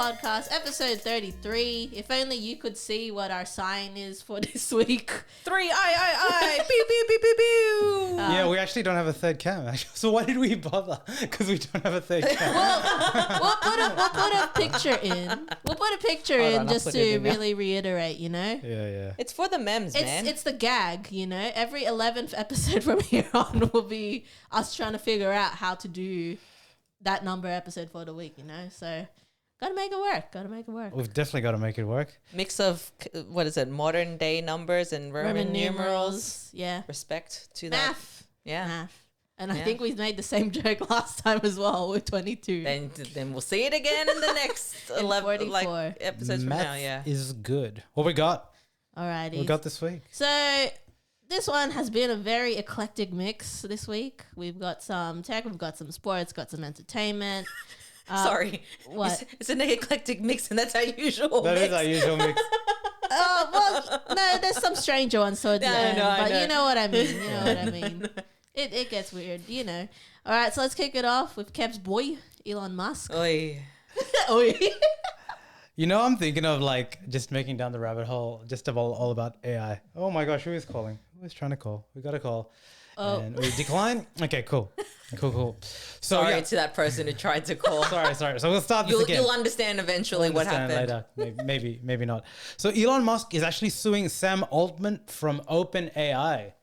podcast, episode 33. If only you could see what our sign is for this week. 3 I pew pew pew pew pew. Yeah, we actually don't have a third cam. So why did we bother? Because we don't have a third cam. We'll put a picture in. We'll put a picture Hold in on, I'll just put to it in now. really reiterate, you know? Yeah. It's for the memes, man. It's the gag, you know? Every 11th episode from here on will be us trying to figure out how to do that number episode for the week, you know? So, gotta make it work. We've definitely got to make it work. Mix of, what is it, modern day numbers and Roman numerals. Yeah. Respect to that. Math. Yeah. Math. And I Yeah. think we've made the same joke last time as well with 22. Then we'll see it again in the next 11 44. episodes from Math now. Yeah. is good. What we got? Alrighty. We got this week. So this one has been a very eclectic mix this week. We've got some tech, we've got some sports, got some entertainment. Sorry. what? It's an eclectic mix, and that's our usual That mix. is our usual mix. Well, no, there's some stranger ones towards the end, I but know. you know what I mean. It gets weird, you know. All right, so let's kick it off with Kev's boy, Elon Musk. Oy. You know, I'm thinking of like just making down the rabbit hole, just of all about AI. Oh my gosh, who is calling? Who is trying to call? We got a call. Oh. And we decline? Okay, cool. So Sorry yeah. to that person who tried to call. Sorry. So we'll start this again. You'll understand eventually what happened. Later. Maybe not. So Elon Musk is actually suing Sam Altman from OpenAI.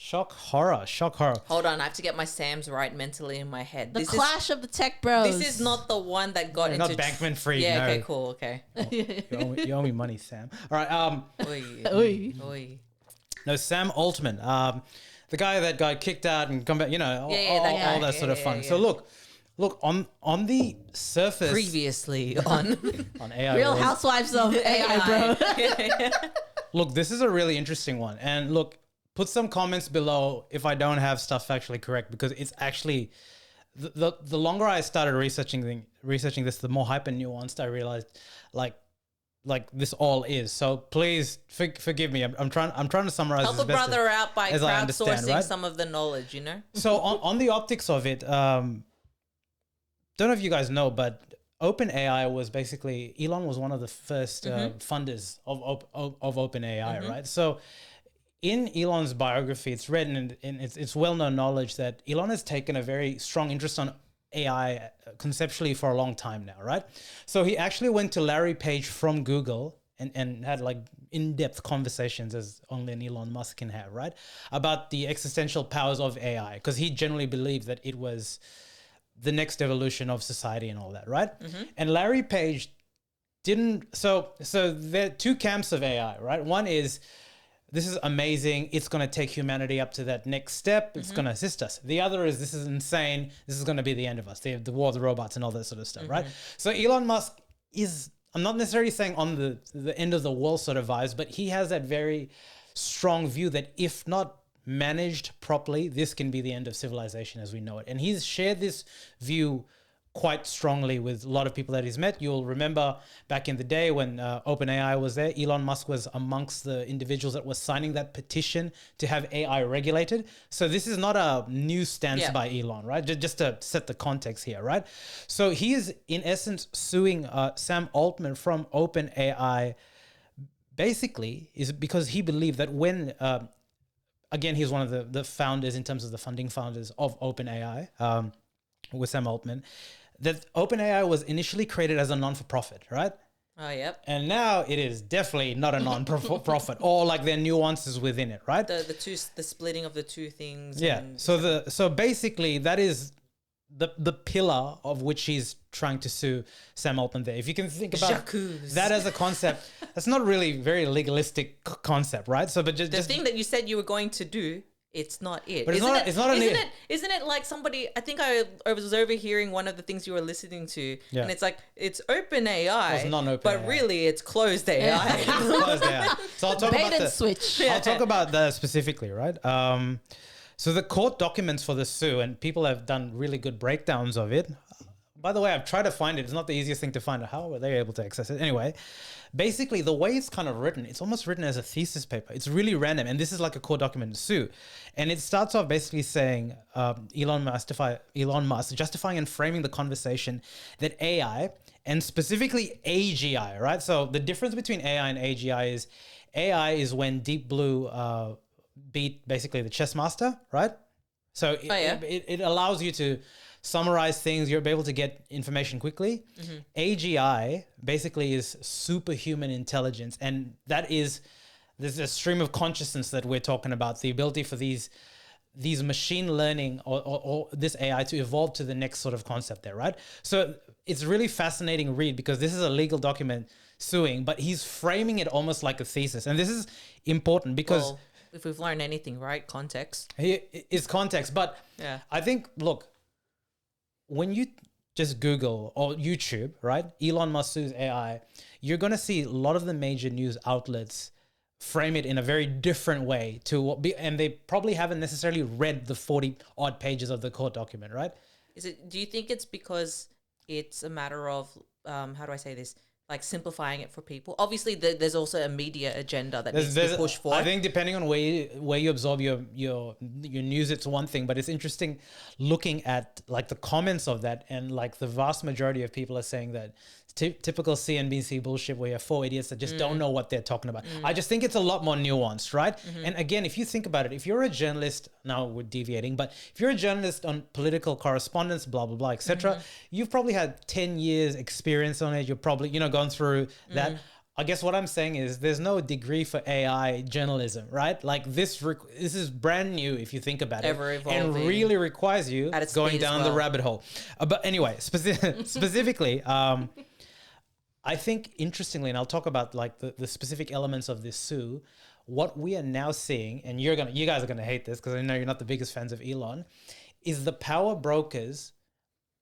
Shock horror. Hold on, I have to get my Sams right mentally in my head. The clash of the tech bros. This is not the one that got Not into Bankman-Fried. Yeah, no. okay, cool, okay. You owe me money, Sam. All right. Oy. Oy. Oy. No, Sam Altman. The guy that got kicked out and come back. You know, all that sort of fun. Yeah. So look on the surface. Previously on On AI. Real Wars. Housewives of AI, bro. Look, this is a really interesting one. And look, put some comments below if I don't have stuff factually correct, because it's actually the longer I started researching this, the more hyper nuanced I realized like this all is. So please forgive me. I'm trying to summarize Help as a best brother out by as I understand, crowdsourcing right? some of the knowledge, you know? So on the optics of it, don't know if you guys know, but OpenAI was basically, Elon was one of the first funders of OpenAI, right? So in Elon's biography, it's written and it's well-known knowledge that Elon has taken a very strong interest on AI conceptually for a long time now, right? So he actually went to Larry Page from Google and had like in-depth conversations, as only an Elon Musk can have, right? About the existential powers of AI, because he generally believed that it was the next evolution of society and all that, right? And Larry Page didn't. So there are two camps of AI, right? One is, this is amazing. It's going to take humanity up to that next step. It's going to assist us. The other is, this is insane. This is going to be the end of us. The war of the robots and all that sort of stuff, right? So Elon Musk is, I'm not necessarily saying on the end of the world sort of vibes, but he has that very strong view that if not managed properly, this can be the end of civilization as we know it. And he's shared this view quite strongly with a lot of people that he's met. You'll remember back in the day when OpenAI was there, Elon Musk was amongst the individuals that were signing that petition to have AI regulated. So this is not a new stance by Elon, right? Just to set the context here, right? So he is in essence suing Sam Altman from OpenAI, basically is because he believed that when, again, he's one of the founders in terms of the funding founders of OpenAI, with Sam Altman, that OpenAI was initially created as a non-for-profit, right? Oh, yep. And now it is definitely not a non-profit, or like there are nuances within it, right? The splitting of the two things. Yeah. And So basically that is the pillar of which he's trying to sue Sam Altman there. If you can think about J'accuse. that as a concept, that's not really very legalistic concept, right? So, but the thing that you said you were going to do, it's not it. But Isn't it like somebody, I think I was overhearing one of the things you were listening to, and it's like, it's open AI, it's non-open but AI. really it's closed AI. Closed AI. So I'll talk Bait about and the switch. I'll talk about that specifically, right? So the court documents for the sue, and people have done really good breakdowns of it. By the way, I've tried to find it. It's not the easiest thing to find. How were they able to access it? Anyway, basically, the way it's kind of written, it's almost written as a thesis paper. It's really random. And this is like a core document Sue. And it starts off basically saying Elon Musk justifying and framing the conversation that AI, and specifically AGI, right? So the difference between AI and AGI is AI is when Deep Blue beat basically the chess master, right? So it allows you to summarize things. You're able to get information quickly. AGI basically is superhuman intelligence. And there's a stream of consciousness that we're talking about, the ability for these machine learning or this AI to evolve to the next sort of concept there, right? So it's really fascinating read because this is a legal document suing, but he's framing it almost like a thesis. And this is important because... Well, if we've learned anything, right? Context. Is context. But I think, look, when you just Google or YouTube, right, Elon Musk sues AI, you're going to see a lot of the major news outlets frame it in a very different way and they probably haven't necessarily read the 40 odd pages of the court document, right? Do you think it's because it's a matter of, how do I say this? Like simplifying it for people. Obviously, there's also a media agenda that needs to be pushed for. I think depending on where you absorb your news, it's one thing. But it's interesting looking at like the comments of that, and like the vast majority of people are saying that typical CNBC bullshit where you have four idiots that just don't know what they're talking about. I just think it's a lot more nuanced, right? And again, if you think about it, if you're a journalist, now we're deviating, but if you're a journalist on political correspondence, blah, blah, blah, etc., you've probably had 10 years experience on it. You're probably, gone through that. I guess what I'm saying is there's no degree for AI journalism, right? Like this is brand new if you think about it. Ever evolving. And really requires you going down the rabbit hole. But anyway, specifically, I think interestingly, and I'll talk about like the specific elements of this sue, what we are now seeing, and you guys are gonna hate this because I know you're not the biggest fans of Elon, is the power brokers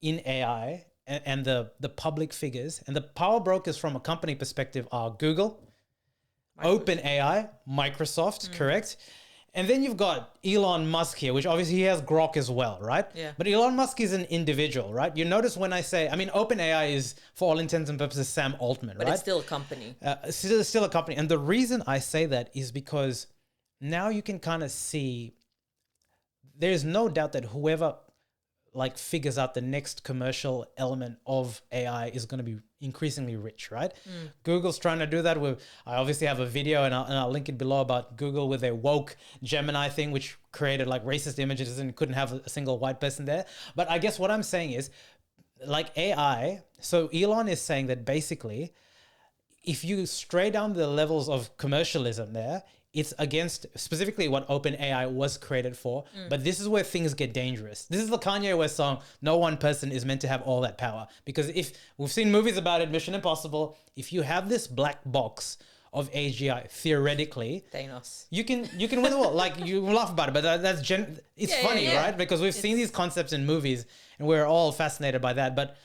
in AI and the public figures. And the power brokers from a company perspective are Google, OpenAI, Microsoft, correct? And then you've got Elon Musk here, which obviously he has Grok as well, right? Yeah. But Elon Musk is an individual, right? You notice when I say, OpenAI is, for all intents and purposes, Sam Altman, right? But it's still a company. Still a company. And the reason I say that is because now you can kind of see, there's no doubt that whoever like figures out the next commercial element of AI is going to be increasingly rich, right? Google's trying to do that I obviously have a video and I'll link it below about Google with their woke Gemini thing, which created like racist images and couldn't have a single white person there. But I guess what I'm saying is like AI. So Elon is saying that basically if you stray down the levels of commercialism there, it's against specifically what OpenAI was created for. But this is where things get dangerous. This is the Kanye West song, no one person is meant to have all that power. Because if we've seen movies about it, Mission Impossible, if you have this black box of AGI, theoretically, Thanos. you can win the world. Like you laugh about it, but it's funny, right? Because we've seen these concepts in movies and we're all fascinated by that. But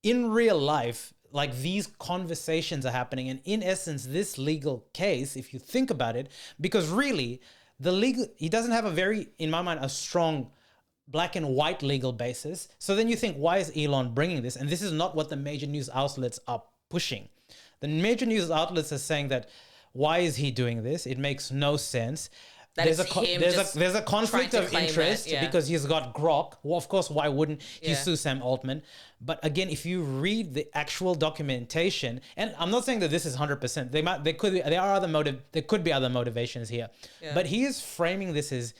in real life, like these conversations are happening. And in essence, this legal case, if you think about it, because really he doesn't have in my mind, a strong black and white legal basis. So then you think, why is Elon bringing this? And this is not what the major news outlets are pushing. The major news outlets are saying that, why is he doing this? It makes no sense. There's a conflict of interest because he's got Grok. Well, of course, why wouldn't he sue Sam Altman? But again, if you read the actual documentation, and I'm not saying that this is 100%. There could be other motivations here, but he is framing this as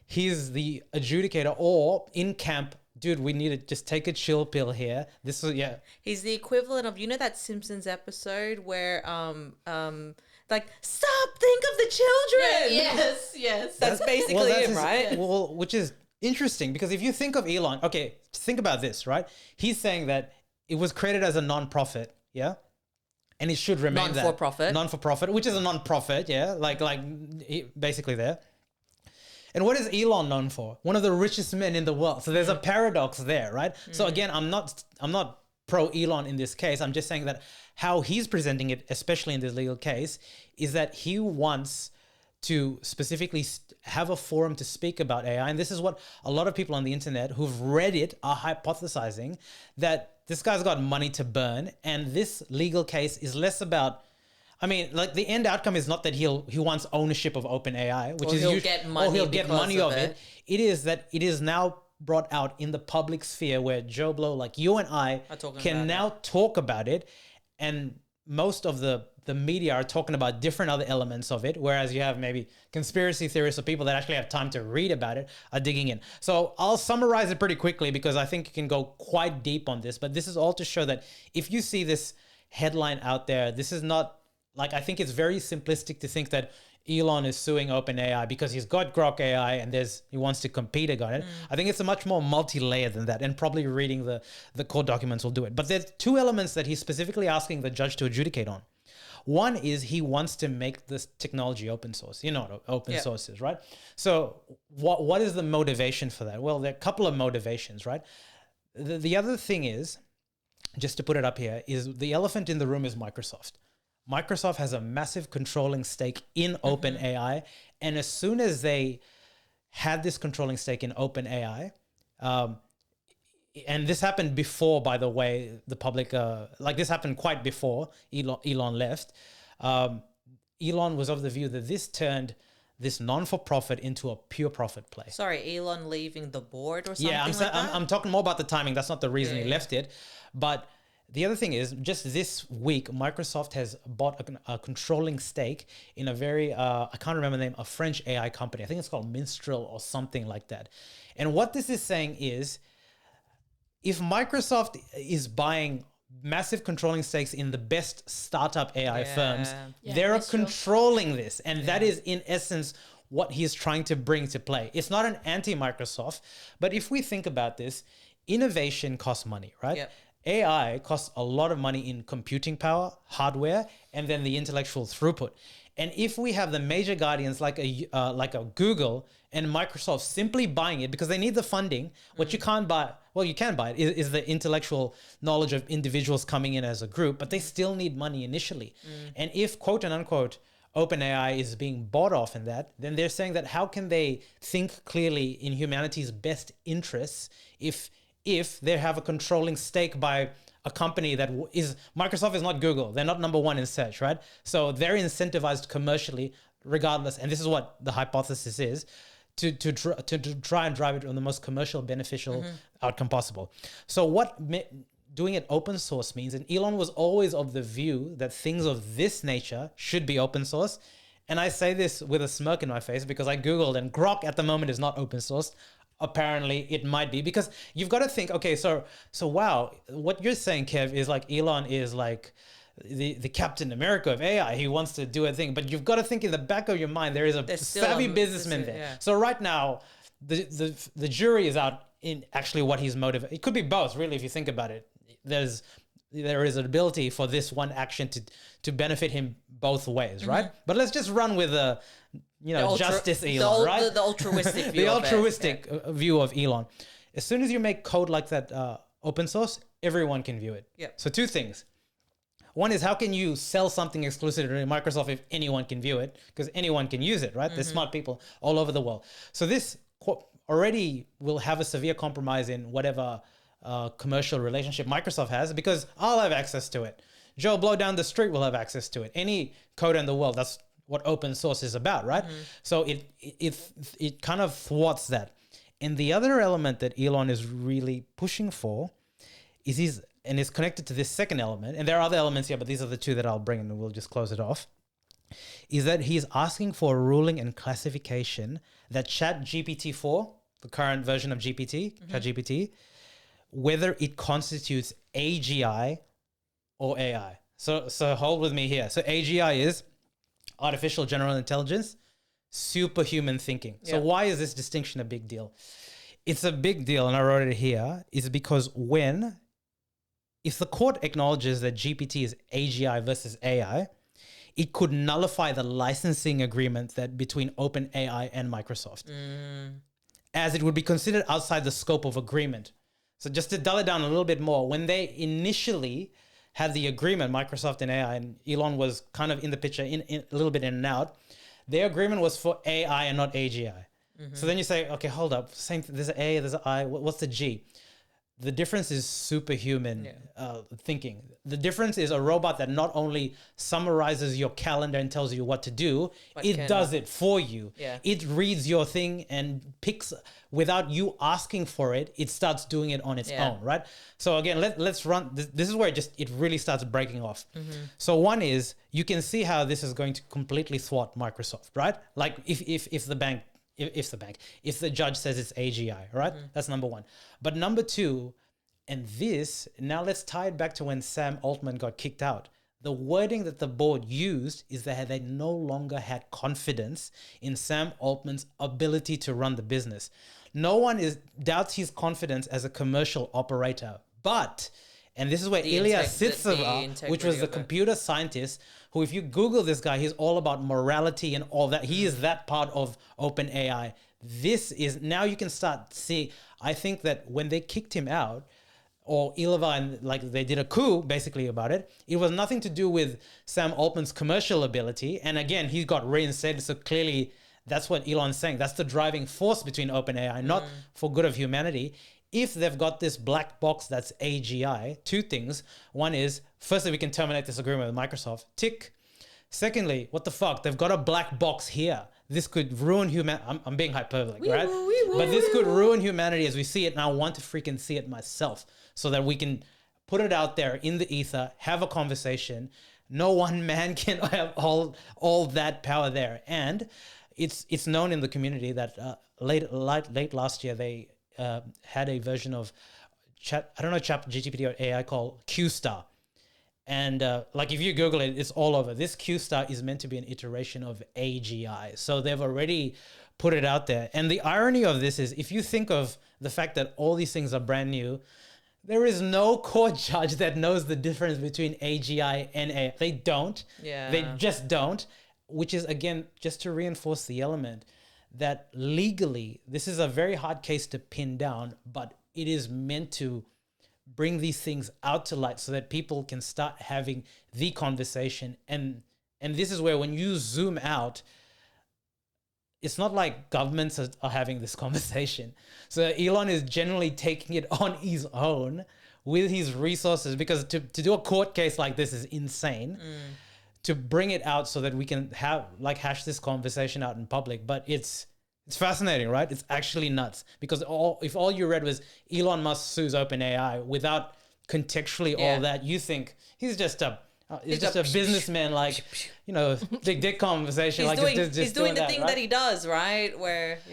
he's the adjudicator or in camp. Dude, we need to just take a chill pill here. He's the equivalent of that Simpsons episode where like, stop, think of the children. Yes. That's basically him, right? Well, which is interesting because if you think of Elon, okay, think about this, right? He's saying that it was created as a non-profit, yeah? And it should remain non-for-profit, which is a non-profit, yeah? Like basically there. And what is Elon known for? One of the richest men in the world. So there's a paradox there, right? So again, I'm not pro Elon in this case. I'm just saying that how he's presenting it, especially in this legal case, is that he wants to specifically have a forum to speak about AI. And this is what a lot of people on the internet who've read it are hypothesizing, that this guy's got money to burn. And this legal case is less about, I mean, like the end outcome is not that he wants ownership of OpenAI, which or is he'll get money, or he'll get money of it. It is that it is now brought out in the public sphere where Joe Blow, like you and I, can now talk about it. And most of the media are talking about different other elements of it, whereas you have maybe conspiracy theorists or people that actually have time to read about it are digging in. So I'll summarize it pretty quickly because I think you can go quite deep on this, but this is all to show that if you see this headline out there, this is not like, I think it's very simplistic to think that Elon is suing OpenAI because he's got Grok AI and he wants to compete against it. I think it's a much more multi-layered than that, and probably reading the court documents will do it. But there's two elements that he's specifically asking the judge to adjudicate on. One is he wants to make this technology open source. You know what open source is, right? So what is the motivation for that? Well, there are a couple of motivations, right? The other thing is, just to put it up here, is the elephant in the room is Microsoft. Microsoft has a massive controlling stake in OpenAI. And as soon as they had this controlling stake in OpenAI, and this happened before, by the way, the public, this happened quite before Elon left. Elon was of the view that this turned this non-for-profit into a pure profit play. Sorry, Elon leaving the board or something I'm talking more about the timing. That's not the reason he left it. But the other thing is, just this week, Microsoft has bought a controlling stake in a very, I can't remember the name, a French AI company. I think it's called Minstrel or something like that. And what this is saying is, if Microsoft is buying massive controlling stakes in the best startup AI firms, they're controlling this. And that is, in essence, what he's trying to bring to play. It's not an anti-Microsoft, but if we think about this, innovation costs money, right? Yep. AI costs a lot of money in computing power, hardware, and then the intellectual throughput. And if we have the major guardians like a Google and Microsoft simply buying it because they need the funding, what you can't buy, well, you can buy it, is the intellectual knowledge of individuals coming in as a group, but they still need money initially. And if, quote and unquote, OpenAI is being bought off in that, then they're saying that how can they think clearly in humanity's best interests if they have a controlling stake by a company that is, Microsoft is not Google. They're not number one in search, right? So they're incentivized commercially regardless. And this is what the hypothesis is, to try and drive it on the most commercial beneficial outcome possible. So what doing it open source means, and Elon was always of the view that things of this nature should be open source. And I say this with a smirk in my face because I Googled, and Grok at the moment is not open source. Apparently it might be, because you've got to think, okay, so wow, what you're saying, Kev, is like Elon is like the Captain America of AI. He wants to do a thing, but you've got to think in the back of your mind, there is a savvy businessman there. Yeah. So right now, the jury is out in actually what he's motivated. It could be both, really, if you think about it. There is an ability for this one action to benefit him both ways, right? But let's just run with justice Elon, right? The altruistic view. The altruistic view of Elon. As soon as you make code like that open source, everyone can view it. Yeah. So two things. One is, how can you sell something exclusively to Microsoft if anyone can view it? Because anyone can use it, right? There's smart people all over the world. So this already will have a severe compromise in whatever commercial relationship Microsoft has, because I'll have access to it. Joe Blow down the street will have access to it. Any code in the world, that's what open source is about, right? So it kind of thwarts that. And the other element that Elon is really pushing for is and it's connected to this second element, and there are other elements here, but these are the two that I'll bring and we'll just close it off, is that he's asking for a ruling and classification that ChatGPT-4, the current version of ChatGPT, whether it constitutes AGI or AI. So hold with me here. So AGI is artificial general intelligence, superhuman thinking. So why is this distinction a big deal? It's a big deal, and I wrote it here, is because if the court acknowledges that GPT is AGI versus AI, it could nullify the licensing agreement that between OpenAI and Microsoft, as it would be considered outside the scope of agreement. So just to dull it down a little bit more, when they initially had the agreement, Microsoft and AI, and Elon was kind of in the picture in a little bit in and out, Their agreement was for AI and not AGI. So then you say, okay, hold up. Same. There's an A, there's an I. What's the G? The difference is superhuman thinking. The difference is a robot that not only summarizes your calendar and tells you what to do, it does it for you. Yeah. It reads your thing and picks, without you asking for it, it starts doing it on its own, right? So again, let's run. This is where it really starts breaking off. So one is, you can see how this is going to completely thwart Microsoft, right? Like if the judge says it's AGI, right? That's number one. But number two, and this, now let's tie it back to when Sam Altman got kicked out. The wording that the board used is that they no longer had confidence in Sam Altman's ability to run the business. No one doubts his confidence as a commercial operator, but, and this is where Ilya Sitseva, which was the computer scientist, who, if you Google this guy, he's all about morality and all that. He is that part of OpenAI. This is, now you can start seeing, I think that when they kicked him out, or Ilva, and like they did a coup basically about it, it was nothing to do with Sam Altman's commercial ability. And again, he got reinstated. So clearly that's what Elon's saying. That's the driving force between OpenAI, not for good of humanity. If they've got this black box that's AGI, two things. One is, firstly, we can terminate this agreement with Microsoft. Tick. Secondly, what the fuck? They've got a black box here. This could ruin humanity. I'm being hyperbolic, right? But this could ruin humanity as we see it. And I want to freaking see it myself so that we can put it out there in the ether, have a conversation. No one man can have all that power there. And it's known in the community that late last year, they had a version of ChatGPT or AI called Q-Star. And like if you Google it, it's all over. This Q-Star is meant to be an iteration of AGI. So they've already put it out there. And the irony of this is, if you think of the fact that all these things are brand new, there is no court judge that knows the difference between AGI and AI. They don't. Yeah. They just don't. Which is, again, just to reinforce the element that legally, this is a very hard case to pin down, but it is meant to bring these things out to light so that people can start having the conversation. And this is where, when you zoom out, it's not like governments are having this conversation. So Elon is generally taking it on his own with his resources, because to do a court case like this is insane. To bring it out so that we can have hash this conversation out in public. But it's fascinating, right? It's actually nuts, because if all you read was Elon Musk sues OpenAI without contextually all that, you think he's just a businessman, big dick conversation. He's doing the thing that he does, right?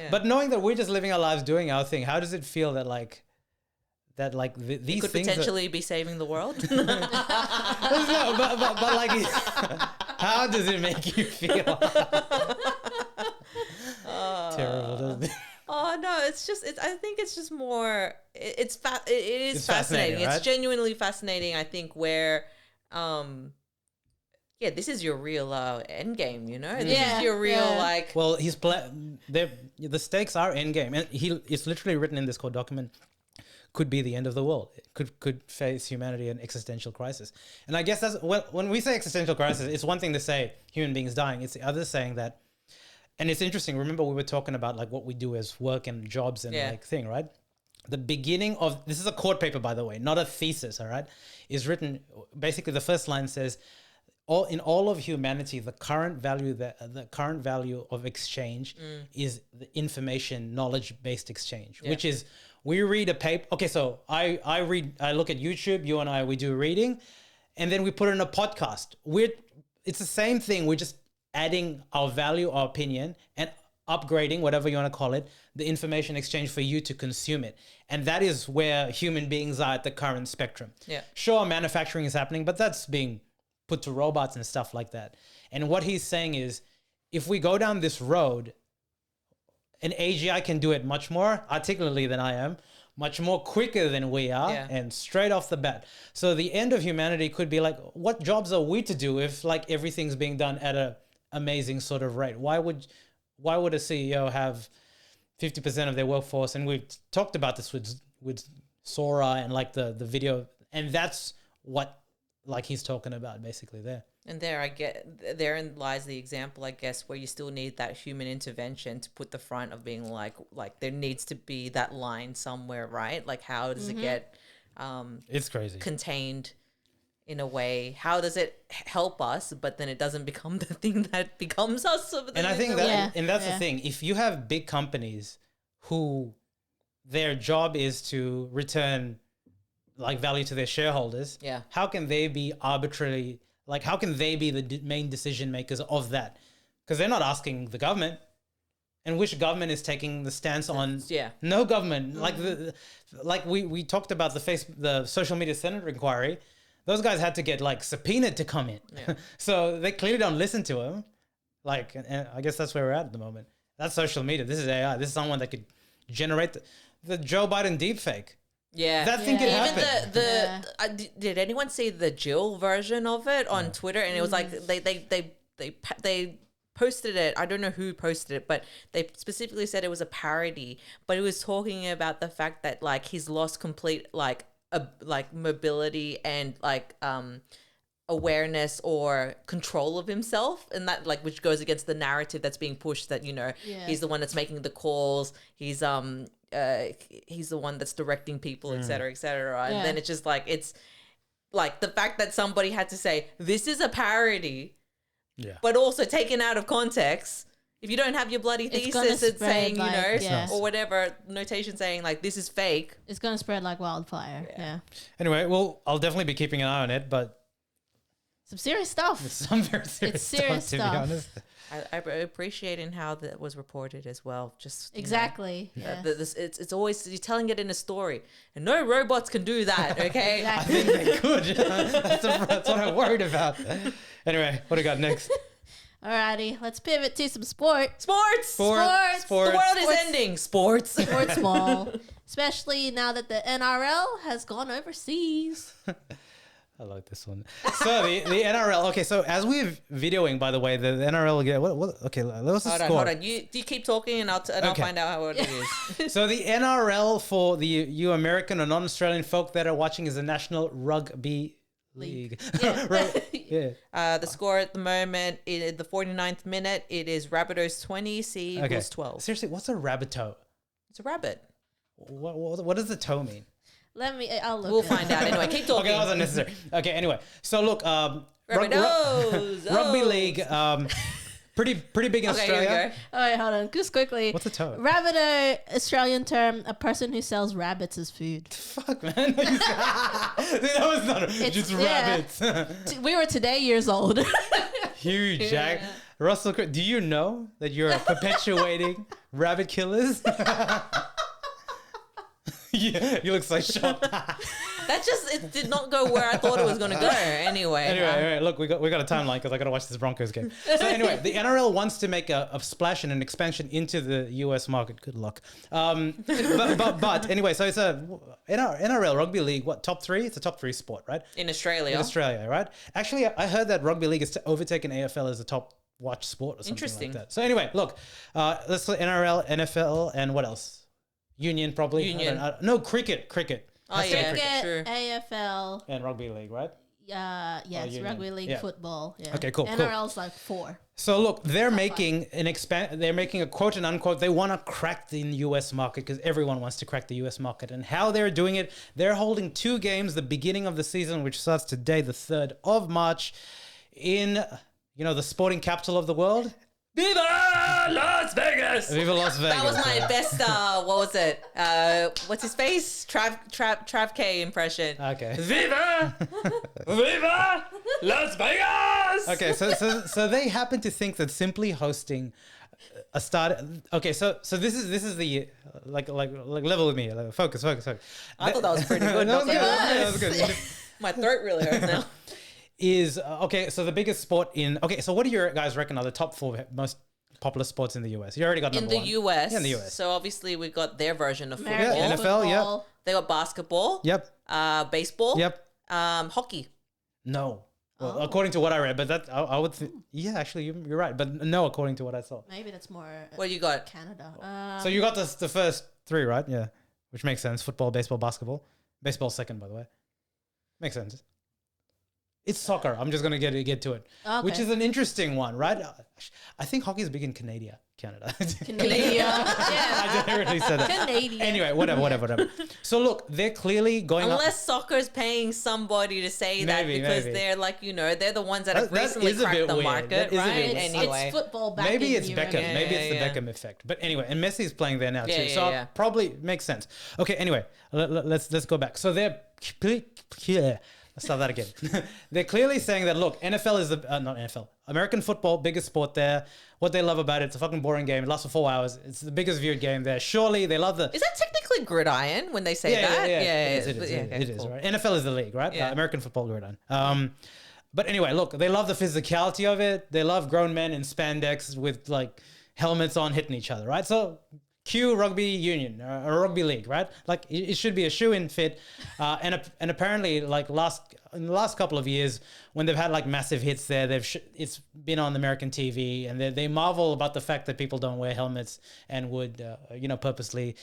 But knowing that we're just living our lives doing our thing, how does it feel that these could things potentially be saving the world? No, but how does it make you feel? Terrible, doesn't it? Oh no, I think it's just more. It's fascinating. Right? It's genuinely fascinating. I think where, this is your real end game. You know, this is your real Well, the stakes are end game, and it's literally written in this core document. Could be the end of the world. It could face humanity an existential crisis. And I guess when we say existential crisis, it's one thing to say human beings dying. It's the other saying that, and it's interesting. Remember, we were talking about what we do as work and jobs and thing, right? The beginning of, this is a court paper, by the way, not a thesis, all right? Is written, basically the first line says, in all of humanity, the current value of exchange is the information knowledge-based exchange, which is, we read a paper. Okay, so I look at YouTube, you and I, we do reading, and then we put in a podcast. It's the same thing. We're just adding our value, our opinion, and upgrading, whatever you want to call it, the information exchange for you to consume it. And that is where human beings are at the current spectrum. Yeah. Sure, manufacturing is happening, but that's being put to robots and stuff like that. And what he's saying is, if we go down this road, an AGI can do it much more articulately than I am, much more quicker than we are, and straight off the bat. So the end of humanity could be what jobs are we to do if everything's being done at a amazing sort of rate? Why would a CEO have 50% of their workforce? And we've talked about this with Sora and the video, and that's what he's talking about basically there. And therein lies the example, I guess, where you still need that human intervention to put the front of being like there needs to be that line somewhere, right? Like, how does it get it's crazy contained in a way? How does it help us, but then it doesn't become the thing that becomes us? And I think that, and that's the thing. If you have big companies who their job is to return like value to their shareholders, how can they be arbitrarily? Like, how can they be the main decision makers of that? Because they're not asking the government. And which government is taking the stance on? No government. Like we talked about the social media Senate inquiry. Those guys had to get like subpoenaed to come in. Yeah. So they clearly don't listen to them. Like, and I guess that's where we're at the moment. That's social media. This is AI. This is someone that could generate the Joe Biden deepfake. Yeah, that thing could happen. Did anyone see the Jill version of it on Twitter? And it was like they posted it. I don't know who posted it, but they specifically said it was a parody. But it was talking about the fact that like he's lost complete like mobility and like awareness or control of himself, and that like which goes against the narrative that's being pushed that he's the one that's making the calls. He's the one that's directing people, et cetera, et cetera. And then it's just like, it's like the fact that somebody had to say, this is a parody, but also taken out of context. If you don't have your bloody thesis, it's saying, like, or whatever notation saying like, this is fake. It's going to spread like wildfire. Yeah. Anyway, well, I'll definitely be keeping an eye on it, but some serious stuff. It's some very serious stuff, to be honest. I appreciate in how that was reported as well. Just exactly. It's always you're telling it in a story, and no robots can do that. Okay, exactly. I think they could. That's what I'm worried about. Anyway, what do we got next? Alrighty, let's pivot to some sports. Sports. The world is ending. Sports ball, especially now that the NRL has gone overseas. I like this one. So the NRL. Okay, so as we're videoing, by the way, the NRL. What? Okay, let's score. Hold on. You keep talking, and I'll find out how it is. So the NRL, for you American or non-Australian folk that are watching, is the National Rugby League. Yeah. The score at the moment in the 49th minute, it is Rabbitohs 20, Sea Eagles 12. Seriously, what's a rabbitoh? It's a rabbit. What does the toe mean? I'll look. We'll find out anyway. Keep talking. Okay, that was unnecessary. Okay, anyway. So look, Rugby League, pretty big in Australia. Here we go. All right, hold on. Just quickly. What's a toe? Rabbitoh, Australian term, a person who sells rabbits as food. Fuck, man. That was not just rabbits. We were today years old. Huge, Jack. Russell, do you know that you're perpetuating rabbit killers? Yeah, you look so shocked. It did not go where I thought it was going to go. Anyway, look, we got a timeline because I got to watch this Broncos game. So anyway, the NRL wants to make a splash and an expansion into the US market. Good luck. But anyway, so it's a NRL Rugby League. What, top 3? It's a top 3 sport, right? In Australia. In Australia, right? Actually, I heard that Rugby League is overtaken AFL as a top watch sport or something like that. So anyway, look, let's look NRL, NFL, and what else? Union, probably. Union. No, cricket. Oh, yeah. Cricket, Sure. AFL. And rugby league, right? Yes, rugby league, football. Yeah. Okay, cool. NRL's like 4. So look, they're making they're making a quote and unquote, they want to crack the US market because everyone wants to crack the US market. And how they're doing it, they're holding 2 games, the beginning of the season, which starts today, the 3rd of March, in, the sporting capital of the world. Viva Las Vegas! Viva Las Vegas. That was my best, what was it? What's his face? Trav K impression. Okay. Viva Las Vegas! Okay, so they happen to think that simply hosting a start. Okay, so this is the like level with me. Like, focus. I thought that was pretty good. That was good. My throat really hurts now. Is okay, so the biggest sport so what do you guys reckon are the top 4 most popular sports in the US? You already got number 1. US. Yeah, in the US. So obviously we've got their version of football. Yeah, NFL, football. yep. They got basketball. Yep. Baseball. Yep. Hockey. No. Well, according to what I read, but that I would yeah, actually you're right, but no, according to what I saw. Maybe that's more what you got? Canada. So you got the first 3, right? Yeah. Which makes sense. Football, baseball, basketball. Baseball second, by the way. Makes sense. It's soccer. I'm just gonna get to it, which Okay. is an interesting one, right? I think hockey is big in Canada. Canadian. Yeah. I didn't really say that. Canadian. Anyway, whatever. So look, they're clearly going up. Unless soccer's paying somebody to say that Maybe, because maybe. they're like, they're the ones that have That recently is a cracked bit the weird. market, That is a bit right? weird. Anyway. It's football back Maybe in it's Europe. Beckham. Maybe it's the yeah. Beckham effect. But anyway, and Messi's playing there now too. Yeah, So yeah. probably makes sense. Okay, anyway, let's go back. So they're let's start that again. They're clearly saying that look, NFL is the not NFL, American football, biggest sport there. What they love about it's a fucking boring game. It lasts for 4 hours. It's the biggest viewed game there. Surely they love the Is that technically gridiron when they say that? It is, right? NFL is the league, right? Yeah. American football gridiron. But anyway, look, they love the physicality of it. They love grown men in spandex with like helmets on hitting each other, right? So cue rugby union or rugby league, right? Like it should be a shoe-in fit. And apparently, like in the last couple of years, when they've had like massive hits there, it's been on American TV, and they marvel about the fact that people don't wear helmets and would purposely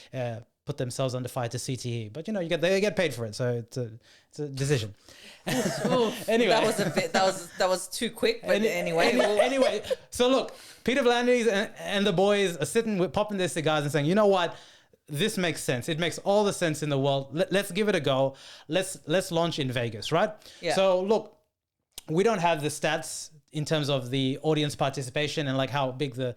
put themselves under fire to CTE. But they get paid for it, so it's a decision. Anyway, That was a bit. That was too quick. But anyway, anyway, so look, Peter V'landys and the boys are sitting popping their cigars and saying, you know what? This makes sense. It makes all the sense in the world. Let's give it a go. Let's launch in Vegas, right? Yeah. So look, we don't have the stats in terms of the audience participation and like how big the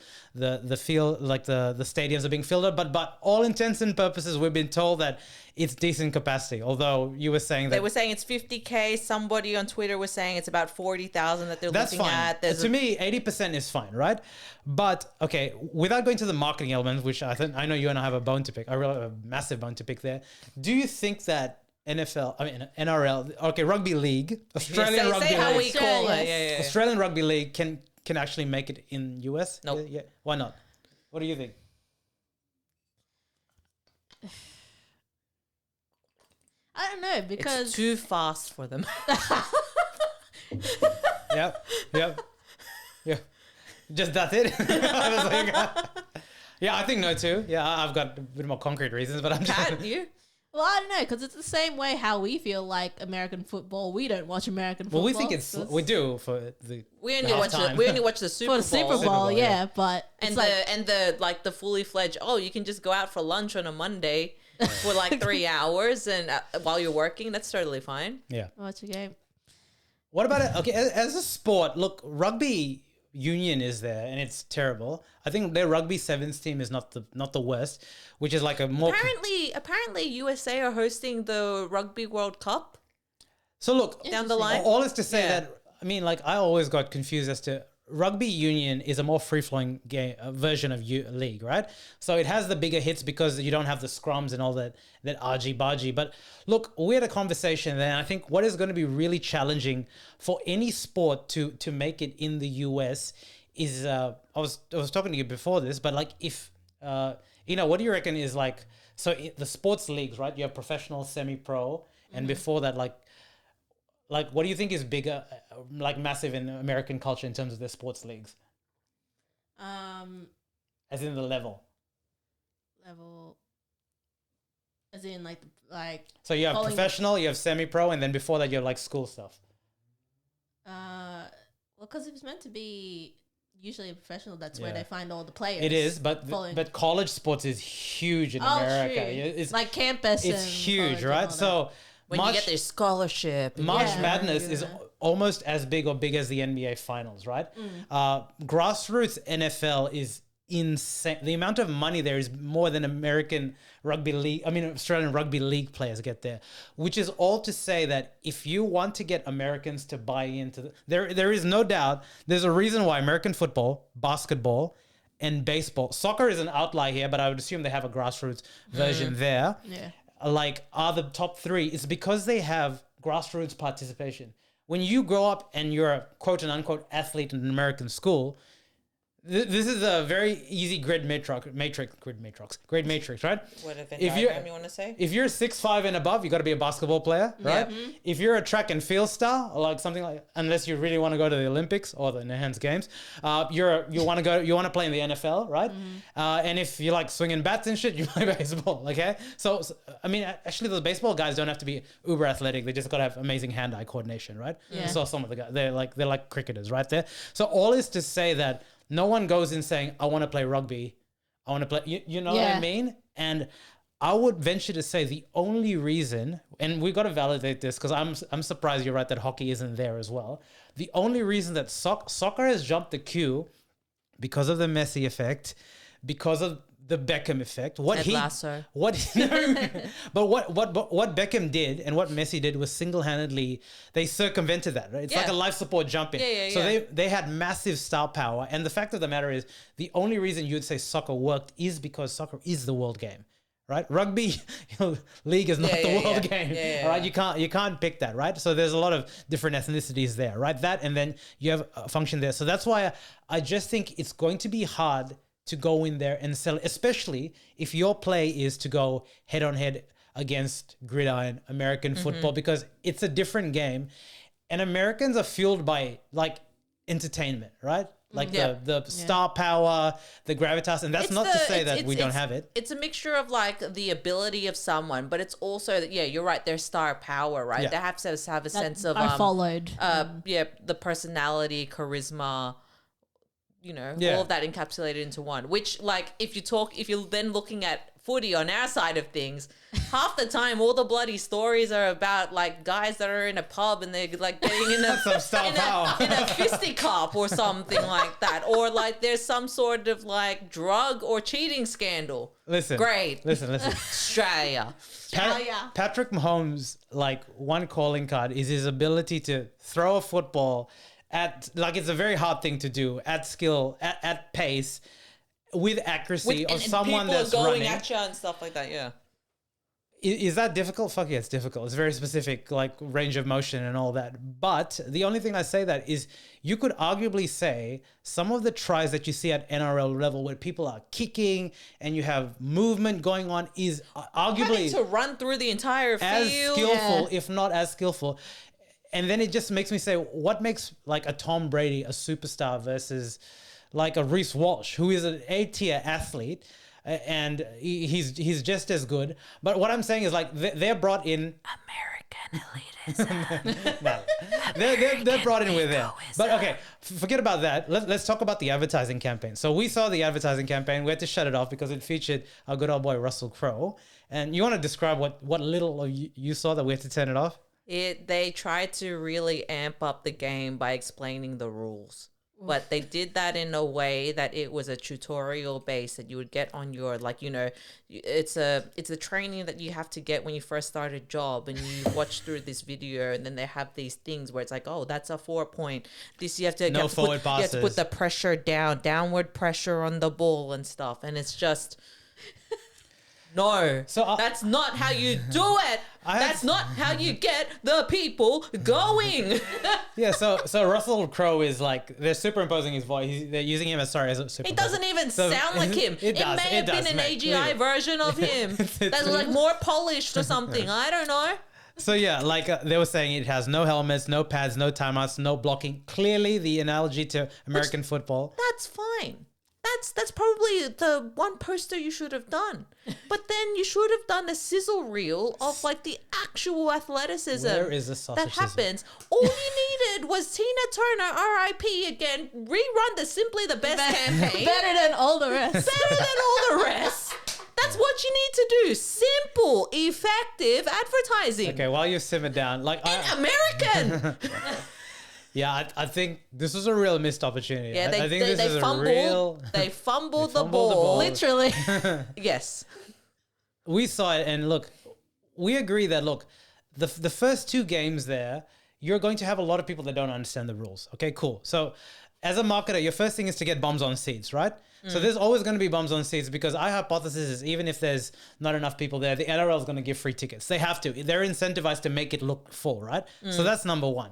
field, like the stadiums are being filled up, but all intents and purposes, we've been told that it's decent capacity. Although you were saying that they were saying it's 50K. Somebody on Twitter was saying it's about 40,000 that they're that's looking fine. at. To me, 80% is fine, right? But okay, without going to the marketing elements, which I know you and I have a bone to pick, I really have a massive bone to pick there. Do you think that NRL, okay, rugby league, Australian rugby say how league, we call it. Yeah. Australian rugby league can actually make it in US? Nope. Yeah. Why not? What do you think? I don't know because It's too fast for them. Yep. Just that's it. Yeah, I think no too. Yeah, I've got a bit more concrete reasons, but I'm just. Pat, you? well, I don't know because it's the same way how we feel like American football. We don't watch American football. Well, we think we do for the. We only watch the Super for Bowl. the Super Bowl, Bowl, yeah. yeah. But And it's the fully fledged. Oh, you can just go out for lunch on a Monday for like 3 hours, and while you're working, that's totally fine. Yeah. watch a game. What about it? Okay, as a sport, look, rugby union is there, and it's terrible. I think their rugby sevens team is not the worst, which is like a more. Apparently, USA are hosting the Rugby World Cup So look, down the line. all is to say Yeah. that I always got confused as to rugby union is a more free-flowing game version of league, right? So it has the bigger hits because you don't have the scrums and all that argy-bargy. But look, we had a conversation there, and I think what is going to be really challenging for any sport to make it in the US is I was talking to you before this, but like if what do you reckon is like the sports leagues, right? You have professional, semi-pro, and before that like, what do you think is bigger, like massive in American culture in terms of their sports leagues? As in the level. As in like So you have calling- professional, you have semi-pro, and then before that you have like school stuff. well, because it's meant to be usually a professional. That's where Yeah. they find all the players. It is, but following- but college sports is huge in Oh, America. true. It's like campus. it's and huge, college and all right? that. So When you get their scholarship. March Yeah, Madness is yeah. almost as big or big as the NBA Finals, right? Grassroots NFL is insane. The amount of money there is more than Australian Rugby League players get there, which is all to say that if you want to get Americans to buy into there is no doubt there's a reason why American football, basketball, and baseball, soccer is an outlier here, but I would assume they have a grassroots version there. Yeah. Like are the top three. It's because they have grassroots participation. When you grow up and you're a quote and unquote athlete in an American school, This is a very easy grid matrix, right? What a Venn If you diagram you want to say? if you're 6'5" and above, you got to be a basketball player, right? If you're a track and field star, or like something like, unless you really want to go to the Olympics or the enhanced games, you want to play in the NFL, right? And if you like swinging bats and shit, you play baseball, okay? So I mean, actually, those baseball guys don't have to be uber athletic; they just got to have amazing hand-eye coordination, right? Yeah. I saw some of the guys; they're like cricketers, right there. So all is to say that no one goes in saying, I want to play rugby. I want to play, you know what I mean? And I would venture to say the only reason, and we've got to validate this because I'm surprised you're right that hockey isn't there as well. The only reason that soccer has jumped the queue because of the Messi effect, because of the Beckham effect. But what Beckham did and what Messi did was single-handedly, they circumvented that, right? It's like a life support jump in. So they had massive star power. And the fact of the matter is, the only reason you would say soccer worked is because soccer is the world game, right? Rugby league is not the world game, all right? You can't pick that, right? So there's a lot of different ethnicities there, right? That, and then you have a function there. So that's why I just think it's going to be hard to go in there and sell, especially if your play is to go head on head against gridiron American football, because it's a different game, and Americans are fueled by like entertainment, right? Like the star power, the gravitas, and that's not to say that we don't have it. It's a mixture of like the ability of someone, but it's also that you're right. There's star power, right? They have to have a sense of followed. The personality, charisma. All of that encapsulated into one, which like if you're then looking at footy on our side of things, half the time all the bloody stories are about like guys that are in a pub and they're like getting in a fisticuff or something like that, or like there's some sort of like drug or cheating scandal. Listen. Australia. Patrick Mahomes, like one calling card is his ability to throw a football at, like, it's a very hard thing to do at skill, at pace, with accuracy of someone that's running. People going at you and stuff like that, yeah. Is that difficult? Fuck yeah, it's difficult. It's very specific, like range of motion and all that. But the only thing I say that is you could arguably say some of the tries that you see at NRL level where people are kicking and you have movement going on is arguably having to run through the entire field. As skillful, if not as skillful. And then it just makes me say, what makes like a Tom Brady a superstar versus like a Reece Walsh, who is an A-tier athlete, and he's just as good. But what I'm saying is like they're brought in American elitism. They're brought in with them. But okay, forget about that. Let's talk about the advertising campaign. So we saw the advertising campaign. We had to shut it off because it featured our good old boy Russell Crowe. And you want to describe what little you saw that we had to turn it off? They tried to really amp up the game by explaining the rules. But they did that in a way that it was a tutorial base that you would get on your, like, it's a training that you have to get when you first start a job, and you watch through this video, and then they have these things where it's like, oh, that's a 4-point. This you have to put the pressure downward pressure on the ball and stuff, and it's just. No, that's not how you do it. That's not how you get the people going. Yeah, so Russell Crowe is like, they're superimposing his voice. They're using him as super. He doesn't even sound like him. It may have been an AGI version of him that's like more polished or something. I don't know. So yeah, like they were saying, it has no helmets, no pads, no timeouts, no blocking. Clearly, the analogy to American football. That's fine. That's probably the one poster you should have done. But then you should have done a sizzle reel of like the actual athleticism that happens. All you needed was Tina Turner, R.I.P. again, rerun the Simply the Best campaign. Better than all the rest. That's what you need to do. Simple, effective advertising. Okay, while you simmer down, like American. Yeah, I think this was a real missed opportunity. Yeah, they fumbled the ball. Literally. Yes. We saw it, and look, we agree that, look, the first two games there, you're going to have a lot of people that don't understand the rules. Okay, cool. So as a marketer, your first thing is to get bums on seats, right? So there's always going to be bums on seats, because our hypothesis is even if there's not enough people there, the NRL is going to give free tickets. They have to. They're incentivized to make it look full, right? So that's number one.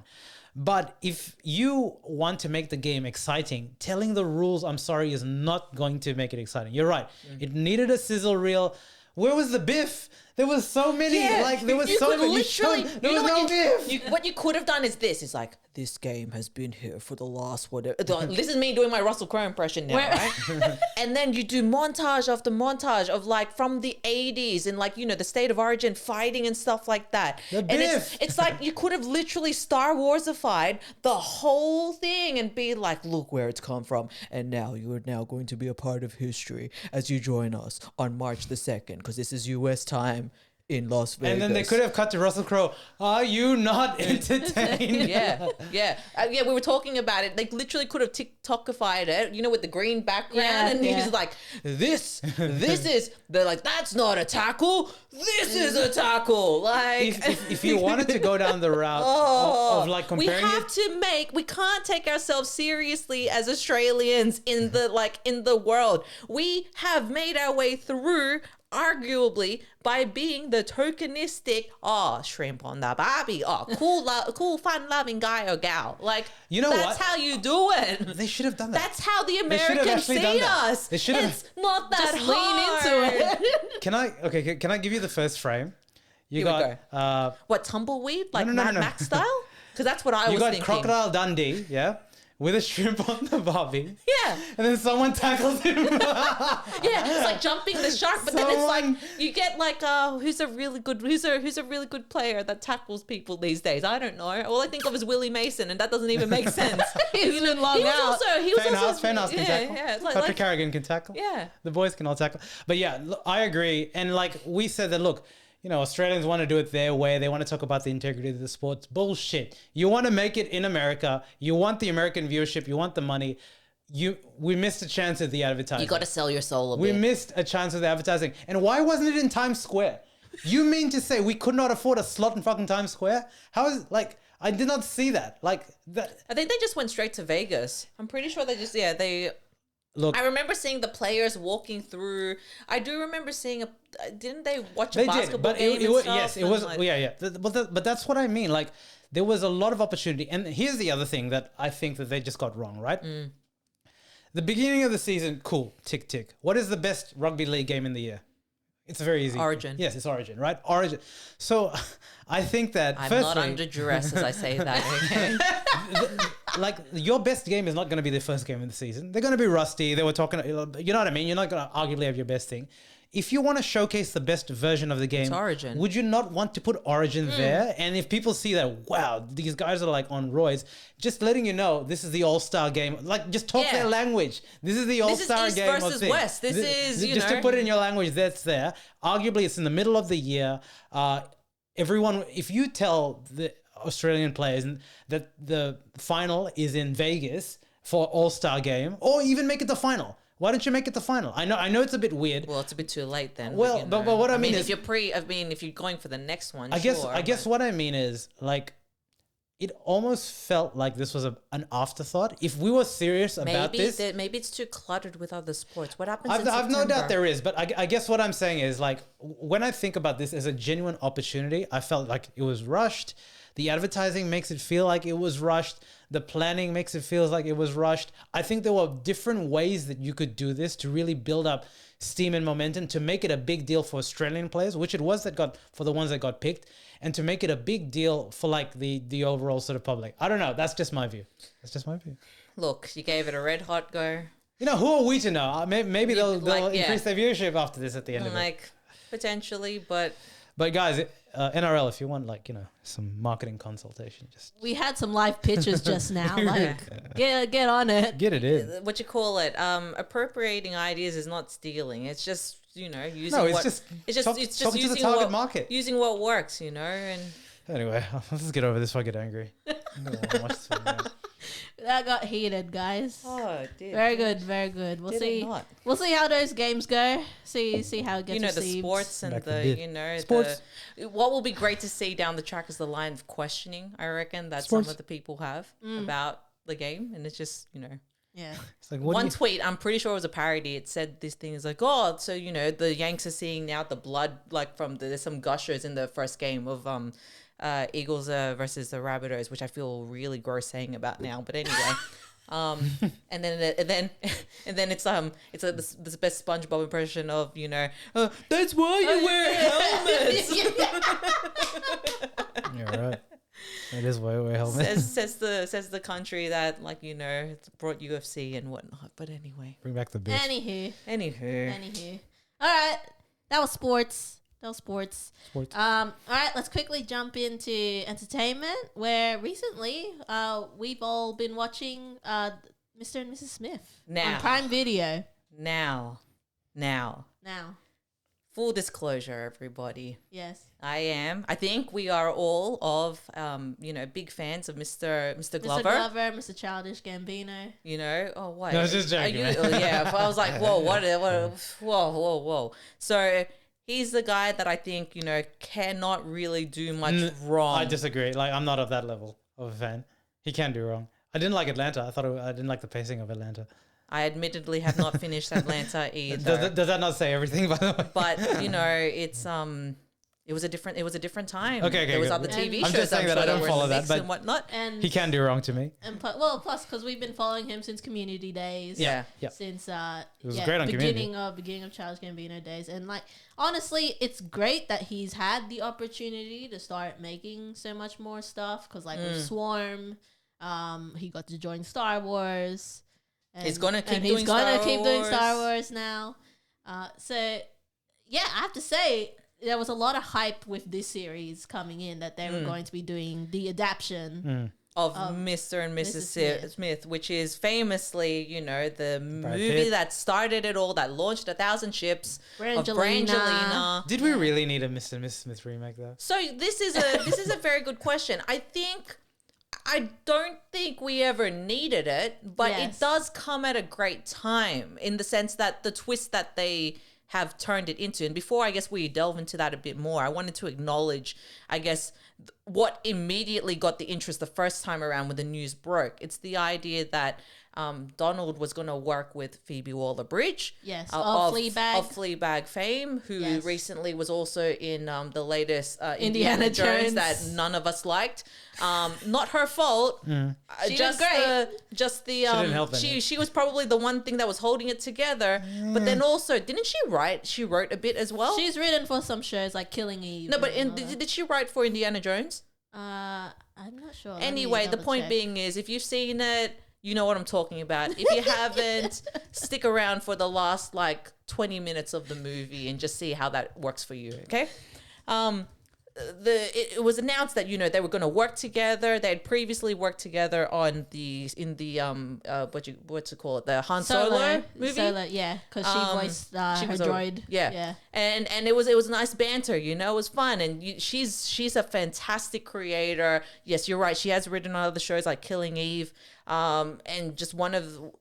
But if you want to make the game exciting, telling the rules, I'm sorry, is not going to make it exciting. You're right. It needed a sizzle reel. Where was the biff? There was so many. Yeah, Like there was you so could many. literally- There you was know no what biff. What you could have done is this. It's like, this game has been here for the last whatever. This is me doing my Russell Crowe impression now, right? And then you do montage after montage of like from the 80s and like, you know, the state of origin fighting and stuff like that. The And biff. it's like you could have literally Star Warsified the whole thing and be like, look where it's come from. And now you are now going to be a part of history as you join us on March the 2nd, because this is US time in Las Vegas. And then they could have cut to Russell Crowe. Are you not entertained? yeah. We were talking about it. They literally could have TikTokified it, you know, with the green background, Yeah, and yeah. he's like, this is. They're like, that's not a tackle. This is a tackle. Like, If you wanted to go down the route of like we comparing have it, to make. We can't take ourselves seriously as Australians in the world. We have made our way through, arguably, by being the tokenistic, shrimp on the barbie, cool, fun-loving guy or gal. Like, You know that's what? how you do it. they should have done that. That's how the should have Americans actually see done that. us. They should have- It's not that Just lean hard. into it. Can I give you the first frame? You Here we got What, tumbleweed? Like no, Mad no. Max style? Because that's what I you was got thinking. Crocodile Dundee, yeah, with a shrimp on the barbie. Yeah. And then someone tackles him. Yeah, it's like jumping the shark, but then it's Someone- like you get like who's a really good player that tackles people these days? I don't know. All I think of is Willie Mason, and that doesn't even make sense. He's been long out. He was also Fan House can tackle. Yeah, it's Patrick like Carrigan can tackle. Yeah. The boys can all tackle. But yeah, I agree. And like we said that, look, you know, Australians want to do it their way. They want to talk about the integrity of the sports. Bullshit. You want to make it in America. You want the American viewership. You want the money. We missed a chance at the advertising. you got to sell your soul a We bit. missed a chance of the advertising. And why wasn't it in Times Square? You mean to say we could not afford a slot in fucking Times Square? How is, like, I did not see that. Like, that. I think they just went straight to Vegas. I'm pretty sure they. Look, I remember seeing the players walking through. I do remember seeing didn't they watch a they basketball did, but game? it was, and yes, stuff it was, and, like, yeah. But that's what I mean. Like, there was a lot of opportunity. And here's the other thing that I think that they just got wrong, right? The beginning of the season, cool, tick, tick. What is the best rugby league game in the year? It's very easy. Origin. Yes, it's Origin, right? Origin. So I think that I'm firstly, not under duress as I say that. Okay? like your best game is not going to be the first game of the season. They're going to be rusty. They were talking, you know what I mean? You're not going to arguably have your best thing. If you want to showcase the best version of the game, Origin. would you not want to put Origin there? And if people see that, wow, these guys are like on roids, just letting you know this is the all-star game. Like, just talk Yeah. their language. This is the all-star East game versus of things. West. This is, you just know. to put it in your language that's there. Arguably, it's in the middle of the year. Everyone, if you tell the Australian players that the final is in Vegas for all-star game, or even make it the final. Why don't you make it the final? I know it's a bit weird. Well, it's a bit too late then. Well, you but know. what I mean is- if you're going for the next one, I guess sure, what I mean is, like, it almost felt like this was an afterthought. If we were serious about this, maybe it's too cluttered with other sports. What happens? I've no doubt there is, but I guess what I'm saying is, like, when I think about this as a genuine opportunity, I felt like it was rushed. The advertising makes it feel like it was rushed. The planning makes it feel like it was rushed. I think there were different ways that you could do this to really build up steam and momentum, to make it a big deal for Australian players, which it was for the ones that got picked, and to make it a big deal for like the overall sort of public. I don't know. That's just my view. Look, you gave it a red hot go. You know, who are we to know? Maybe they'll like, yeah. increase their viewership after this at the end of it. Like, potentially, but But guys, NRL, if you want, like, you know, some marketing consultation, just We had some live pitches just now. Like, get on it. get it in. what you call it? Appropriating ideas is not stealing. It's just, you know, using No, it's what just talking talking to the using target what, market. using what works, you know, and Anyway, let's just get over this before I get angry. I'm gonna watch this one now. That got heated, guys. oh dear, Very good, very good. We'll Did it see. not? We'll see how those games go. See how it gets You know, the received. sports and Back to the, bid. you know, Sports. what will be great to see down the track is the line of questioning, I reckon, that Sports. some of the people have about the game. And it's just, you know, Yeah. It's like, what one do you, tweet, I'm pretty sure it was a parody. It said this thing is like, oh, so, you know, the Yanks are seeing now the blood, like from there's some gushers in the first game of Eagles versus the Rabbitohs, which I feel really gross saying about now. But anyway, and then it's the best SpongeBob impression of that's why you wear helmets. You're right. It is why we wear helmets. says the country that it's brought UFC and whatnot. But anyway, Bring back the bitch. Anywho. All right, that was sports. Sports. All right, let's quickly jump into entertainment, where recently we've all been watching Mr. and Mrs. Smith on Prime Video. Now. Full disclosure, everybody. Yes. I think we are all of big fans of Mr. Glover. Mr. Glover, Mr. Childish Gambino. Oh what? No, I was just joking. Yeah, I was like, whoa, whoa. So he's the guy that I think, cannot really do much wrong. I disagree. Like, I'm not of that level of a fan. He can do wrong. I didn't like Atlanta. I didn't like the pacing of Atlanta. I admittedly have not finished Atlanta either. Does that not say everything, by the way? But it's it was a different time. Okay, there was good. other TV shows. I'm just saying that I don't follow that, but and whatnot. And he can do wrong to me. And plus, because we've been following him since Community Days. Yeah. Since it was great on beginning of Childish Gambino days, and honestly, it's great that he's had the opportunity to start making so much more stuff. Because with Swarm, he got to join Star Wars. And he's gonna keep doing Star Wars now. So yeah, I have to say there was a lot of hype with this series coming in that they were going to be doing the adaptation of Mr. and Mrs. Smith, which is famously, the movie that started it all, that launched 1,000 ships of Brangelina. Did we really need a Mr. and Mrs. Smith remake though? So this is a very good question. I don't think we ever needed it, but it does come at a great time in the sense that the twist that they have turned it into. And before, I guess, we delve into that a bit more, I wanted to acknowledge, I guess, what immediately got the interest the first time around when the news broke. It's the idea that Donald was going to work with Phoebe Waller-Bridge. Yes, of Fleabag. Of Fleabag fame, who recently was also in the latest Indiana Jones that none of us liked. Not her fault. She did great. Didn't help she was probably the one thing that was holding it together. But then also, didn't she write? She wrote a bit as well. She's written for some shows like Killing Eve. No, but did she write for Indiana Jones? I'm not sure. Anyway, the point being is, if you've seen it, you know what I'm talking about. If you haven't, stick around for the last 20 minutes of the movie and just see how that works for you. Okay. It was announced that they were going to work together. They had previously worked together in the what's it called, the Han Solo movie. Solo, yeah, because she voiced her droid. Yeah, and it was nice banter. It was fun, and she's a fantastic creator. Yes, you're right. She has written on other shows like Killing Eve, and just one of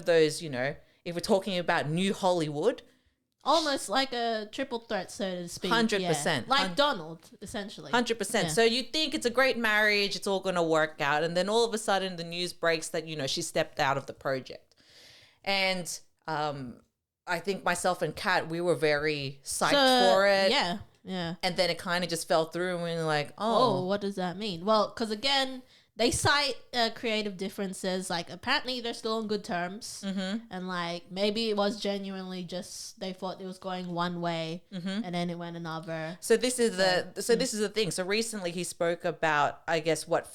those. If we're talking about new Hollywood. Almost like a triple threat, so to speak. 100%. Like Donald, essentially. 100%. Yeah. So you think it's a great marriage, it's all going to work out. And then all of a sudden the news breaks that, she stepped out of the project. And I think myself and Kat, we were very psyched for it. Yeah, yeah. And then it kind of just fell through and we were like, oh, what does that mean? Well, because again, they cite creative differences. Apparently they're still on good terms. Mm-hmm. And maybe it was genuinely just they thought it was going one way and then it went another. So this is this is the thing. So recently he spoke about, I guess, what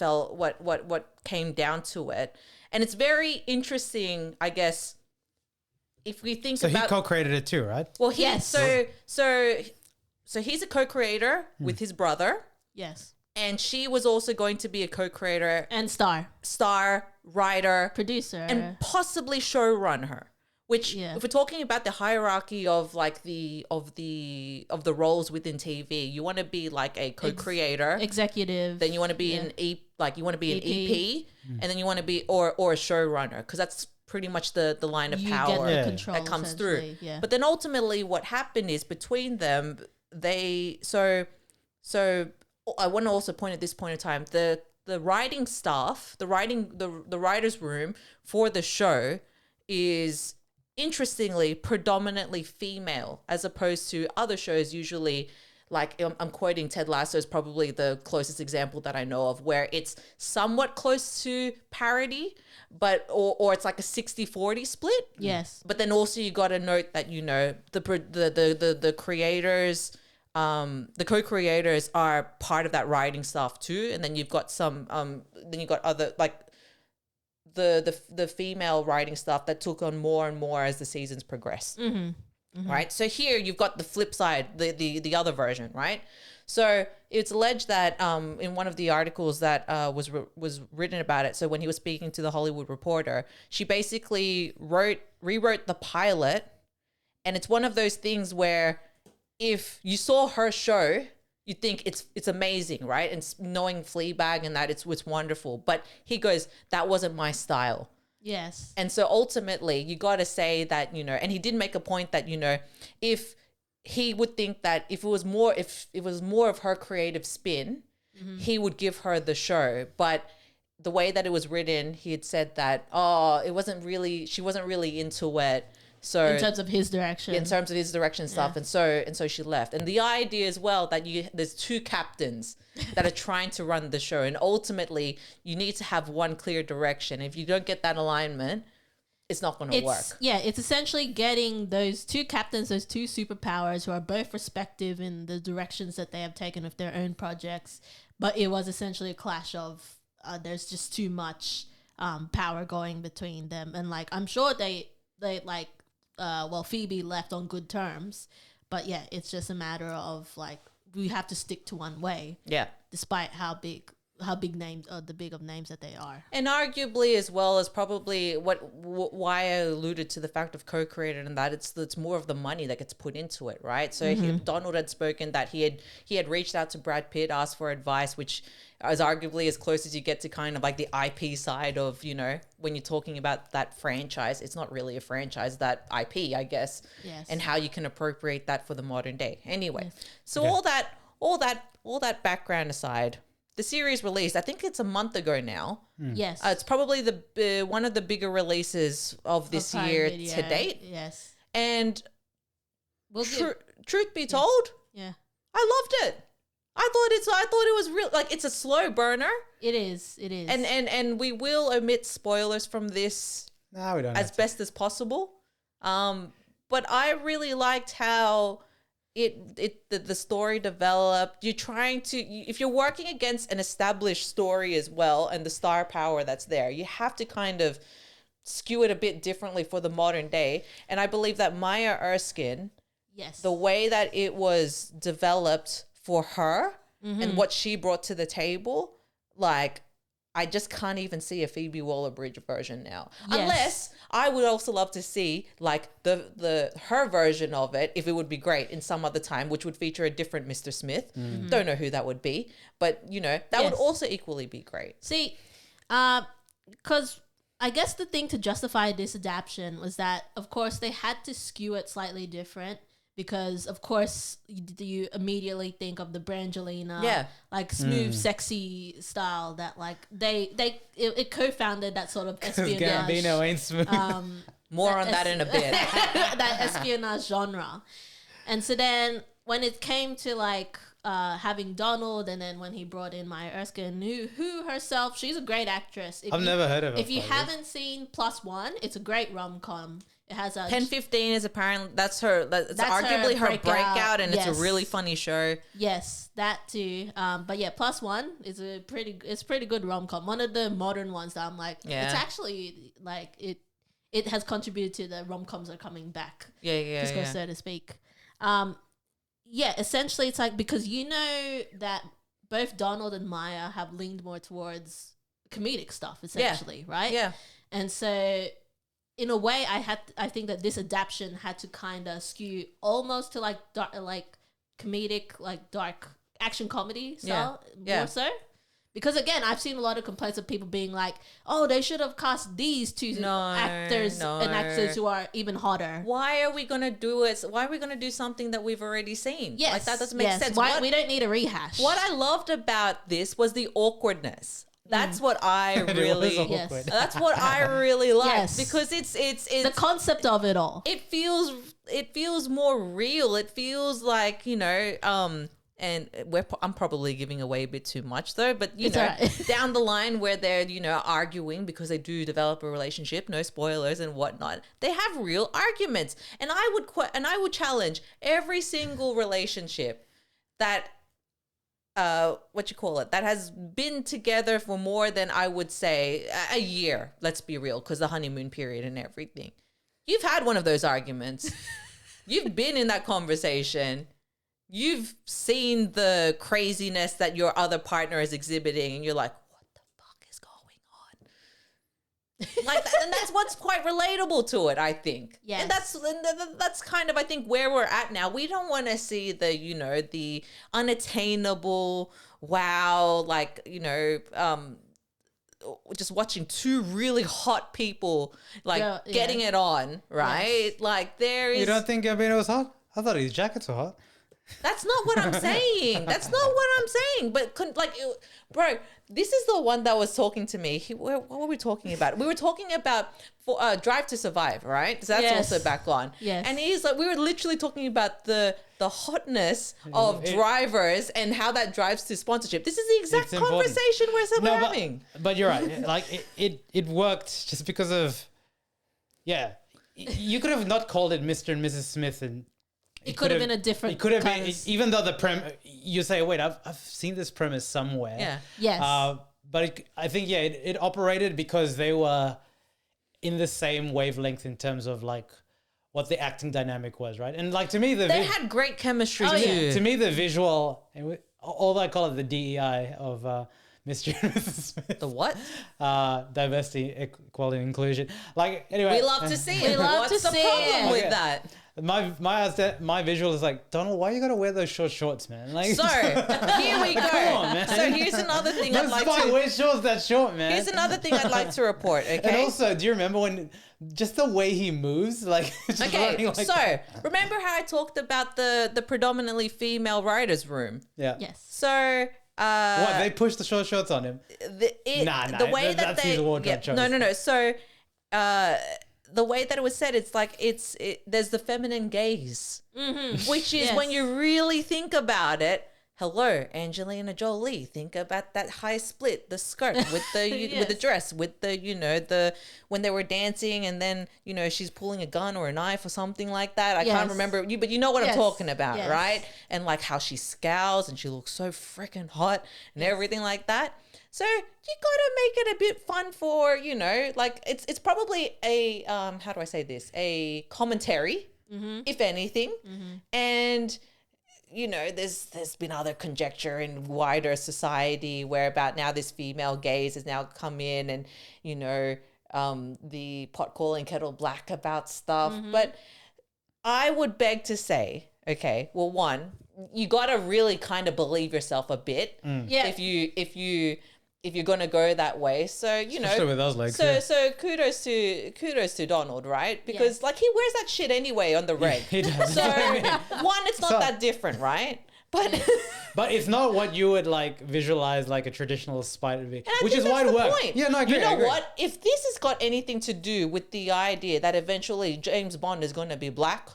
came down to it. And it's very interesting, I guess, if we think about... So he co-created it too, right? Well, yes. So he's a co-creator with his brother. Yes. And she was also going to be a co-creator and star, writer, producer, and possibly showrunner. Which, if we're talking about the hierarchy of the roles within TV, you want to be a co-creator, executive. Then you want to be an EP, and then you want to be or a showrunner, because that's pretty much the line of power that comes through. Yeah. But then ultimately, what happened is between them, I want to also point at this point in time, the writing staff, the writer's room for the show is interestingly predominantly female, as opposed to other shows usually like I'm quoting Ted Lasso is probably the closest example that I know of, where it's somewhat close to parody, but or it's like a 60-40 split. Yes. But then also you got to note that, you know, the creators, the co-creators are part of that writing staff too, and then you've got some then you got other, like the female writing staff that took on more and more as the seasons progressed. Right, so here you've got the flip side, the other version, right? So it's alleged that in one of the articles that was written about it, so when he was speaking to the Hollywood Reporter, she basically rewrote the pilot, and it's one of those things where if you saw her show, you think it's amazing, right? And knowing Fleabag and that, it's wonderful. But he goes, that wasn't my style. Yes. And so ultimately, you got to say that, you know, and he did make a point that, you know, if he would think that if it was more of her creative spin, he would give her the show. But the way that it was written, he had said that, she wasn't really into it. So in terms of his direction. Stuff. And so she left. And the idea as well that there's two captains that are trying to run the show. And ultimately you need to have one clear direction. If you don't get that alignment, it's not going to work. Yeah, it's essentially getting those two captains, those two superpowers who are both respective in the directions that they have taken with their own projects. But it was essentially a clash of there's just too much power going between them. And like, I'm sure they like, Phoebe left on good terms, but yeah, it's just a matter of like, we have to stick to one way. Yeah. Despite how big names, the big of names that they are. And arguably as well as probably why I alluded to the fact of co-creator and that it's more of the money that gets put into it, right? So Donald had spoken that he had reached out to Brad Pitt, asked for advice, which is arguably as close as you get to kind of like the IP side of, you know, when you're talking about that franchise. It's not really a franchise, that IP, I guess. Yes. And how you can appropriate that for the modern day. Anyway, Yes. so all that background aside, the series released, I think it's a month ago now. Yes. It's probably the one of the bigger releases of this year to date. Yes. And truth be told, yeah, I loved it. I thought it was real. Like, it's a slow burner. It is. And we will omit spoilers from this No, we don't. as best as possible. But I really liked how the story developed. You're trying to, if you're working against an established story as well and the star power that's there, you have to kind of skew it a bit differently for the modern day. And I believe that Maya Erskine, yes, the way that it was developed for her and what she brought to the table, like, I just can't even see a Phoebe Waller-Bridge version now. Yes. Unless I would also love to see like her version of it, if it would be great in some other time, which would feature a different Mr. Smith. Don't know who that would be, but you know, that would also equally be great. See, because I guess the thing to justify this adaptation was that, of course, they had to skew it slightly different. Because of course you immediately think of the Brangelina, like smooth, sexy style that like it co-founded that sort of espionage. Gambino ain't smooth. More on that in a bit. That espionage genre, and so then when it came to like having Donald, and then when he brought in Maya Erskine, who herself, she's a great actress. I've never heard of her. If you haven't seen +1, it's a great rom-com. It has a 10/15 is apparently that's arguably her breakout, and yes. It's a really funny show. Yes, that too. But yeah, +1 is a pretty good rom-com. One of the modern ones that I'm like, it's actually like it has contributed to the rom-coms that are coming back. So to speak. Essentially it's like, because you know that both Donald and Maya have leaned more towards comedic stuff essentially, right? Yeah. And so in a way, I think that this adaptation had to kind of skew almost to like dark, like comedic, like dark action comedy style more so. Because again, I've seen a lot of complaints of people being like, "Oh, they should have cast these two actors and actors who are even hotter." Why are we gonna do it? Why are we gonna do something that we've already seen? Yes, like that doesn't make sense. We don't need a rehash. What I loved about this was the awkwardness. That's what I really. That's what I really like, because it's the concept of it all. It feels more real. It feels like, you know, and I'm probably giving away a bit too much though, but you It's know, alright. down the line where they're, you know, arguing because they do develop a relationship, no spoilers and whatnot, they have real arguments. And I would challenge every single relationship that that has been together for more than, I would say, a year, let's be real, because the honeymoon period and everything. You've had one of those arguments. You've been in that conversation. You've seen the craziness that your other partner is exhibiting, and you're like, what the fuck is going on? Like that, and that's what's quite relatable to it, I think. Yes. And that's kind of, I think, where we're at now. We don't want to see the, you know, the unattainable, wow, like, you know, just watching two really hot people like getting it on, right? Yes. Like there is. You don't think Gambino was hot? I thought his jackets were hot. That's not what I'm saying. That's not what I'm saying. But bro, this is the one that was talking to me. What were we talking about? We were talking about Drive to Survive, right? So that's also back on. Yes. And he's like, we were literally talking about the hotness of drivers and how that drives to sponsorship. This is the exact conversation we're having. But you're right. Like it worked just because of, you could have not called it Mr. and Mrs. Smith, and it could have been a different. It could have been, even though you say, wait, I've seen this premise somewhere. Yeah. Yes. But I think it operated because they were in the same wavelength in terms of like what the acting dynamic was, right? And like to me, they had great chemistry too. Yeah. To me, the visual, although I call it the DEI of Mr. and Mrs. Smith. The what? Diversity, equality, inclusion. Like anyway, we love to see it. We love What's to the see problem it. with that? My visual is like, Donald, why you gotta wear those short shorts, man? Like, so here we go. Come on, man. So here's another thing I'd like to wear shorts that short, man. Here's another thing I'd like to report. Okay. And also, do you remember when just the way he moves, like? Okay. Like so remember how I talked about the predominantly female writers' room? Yeah. Yes. So. What, they pushed the short shorts on him? The way that's his wardrobe choice. No. So, the way that it was said, it's like there's the feminine gaze, which is when you really think about it. Hello, Angelina Jolie. Think about that high split, the skirt with the with the dress, with the when they were dancing, and then she's pulling a gun or a knife or something like that. I can't remember you, but you know what I'm talking about, right? And like how she scowls and she looks so freaking hot and everything like that. So you gotta make it a bit fun for like it's probably a how do I say this, a commentary, if anything, and. There's been other conjecture in wider society where about now this female gaze has now come in and, the pot calling kettle black about stuff. But I would beg to say, okay, well, one, you got to really kind of believe yourself a bit. Yeah. If you're gonna go that way, so especially with those legs. So kudos to Donald, right? Because like he wears that shit anyway on the reg. He does. So one, it's not that different, right? But it's not what you would like visualize like a traditional spider would be, which is why it works. Yeah, no, I agree. You know what? If this has got anything to do with the idea that eventually James Bond is going to be black,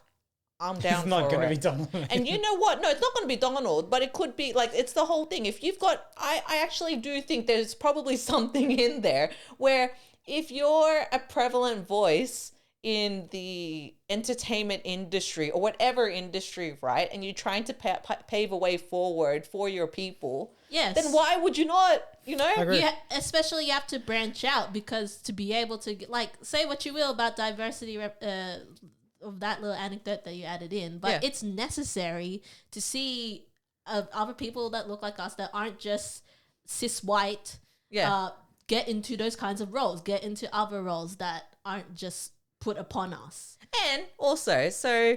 I'm down it's not for going to it. be Donald. And you know what? No, it's not going to be Donald, but it could be like, it's the whole thing. If you've got, I actually do think there's probably something in there where if you're a prevalent voice in the entertainment industry or whatever industry, right? And you're trying to pave a way forward for your people. Yes. Then why would you not, especially you have to branch out, because to be able to say what you will about diversity, of that little anecdote that you added in, but it's necessary to see other people that look like us that aren't just cis white get into those kinds of roles, get into other roles that aren't just put upon us. And also, so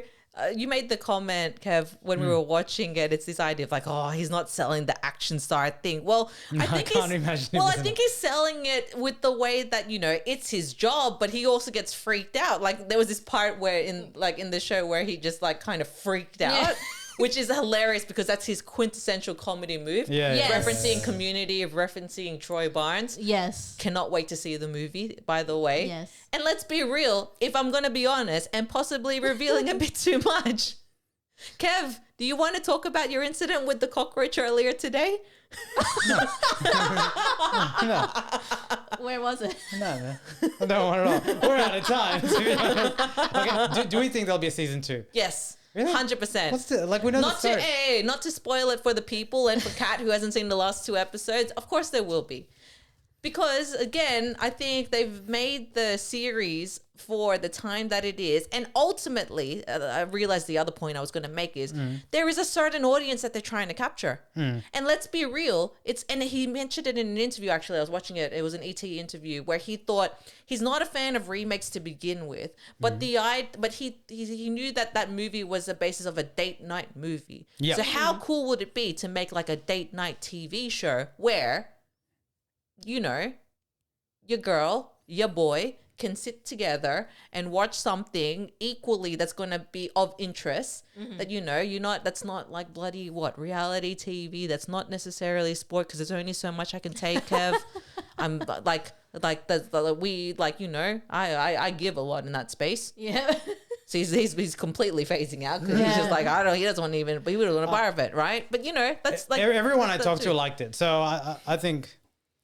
you made the comment, Kev, when we were watching it, it's this idea of like, oh, he's not selling the action star thing. Well, I think he's selling it with the way that, it's his job, but he also gets freaked out. Like there was this part where in the show where he just like kind of freaked out, which is hilarious because that's his quintessential comedy move. Referencing Community, referencing Troy Barnes. Yes. Cannot wait to see the movie, by the way. Yes. And let's be real, if I'm going to be honest and possibly revealing a bit too much, Kev, do you want to talk about your incident with the cockroach earlier today? No. Where was it? No, man. I don't want it all. We're out of time. To be honest. Okay. Do we think there'll be a season 2? Yes. Really? 100%. What's the, like, we know Not the to story. not to spoil it for the people and for Kat who hasn't seen the last 2 episodes. Of course there will be. Because again, I think they've made the series for the time that it is, and ultimately, I realized the other point I was going to make is there is a certain audience that they're trying to capture. And let's be real, and he mentioned it in an interview. Actually, I was watching it. It was an ET interview where he thought he's not a fan of remakes to begin with, but he knew that movie was the basis of a date night movie. Yeah. So how cool would it be to make like a date night TV show where, you know, your girl, your boy can sit together and watch something equally that's going to be of interest that, you know, that's not like bloody reality TV. That's not necessarily sport, because there's only so much I can take, Kev. I'm like you know, I give a lot in that space. Yeah. So he's completely phasing out because he's just like, he doesn't want to even, but he would want to bar of it, right? But you know, that's like everyone I talked to liked it. So I think,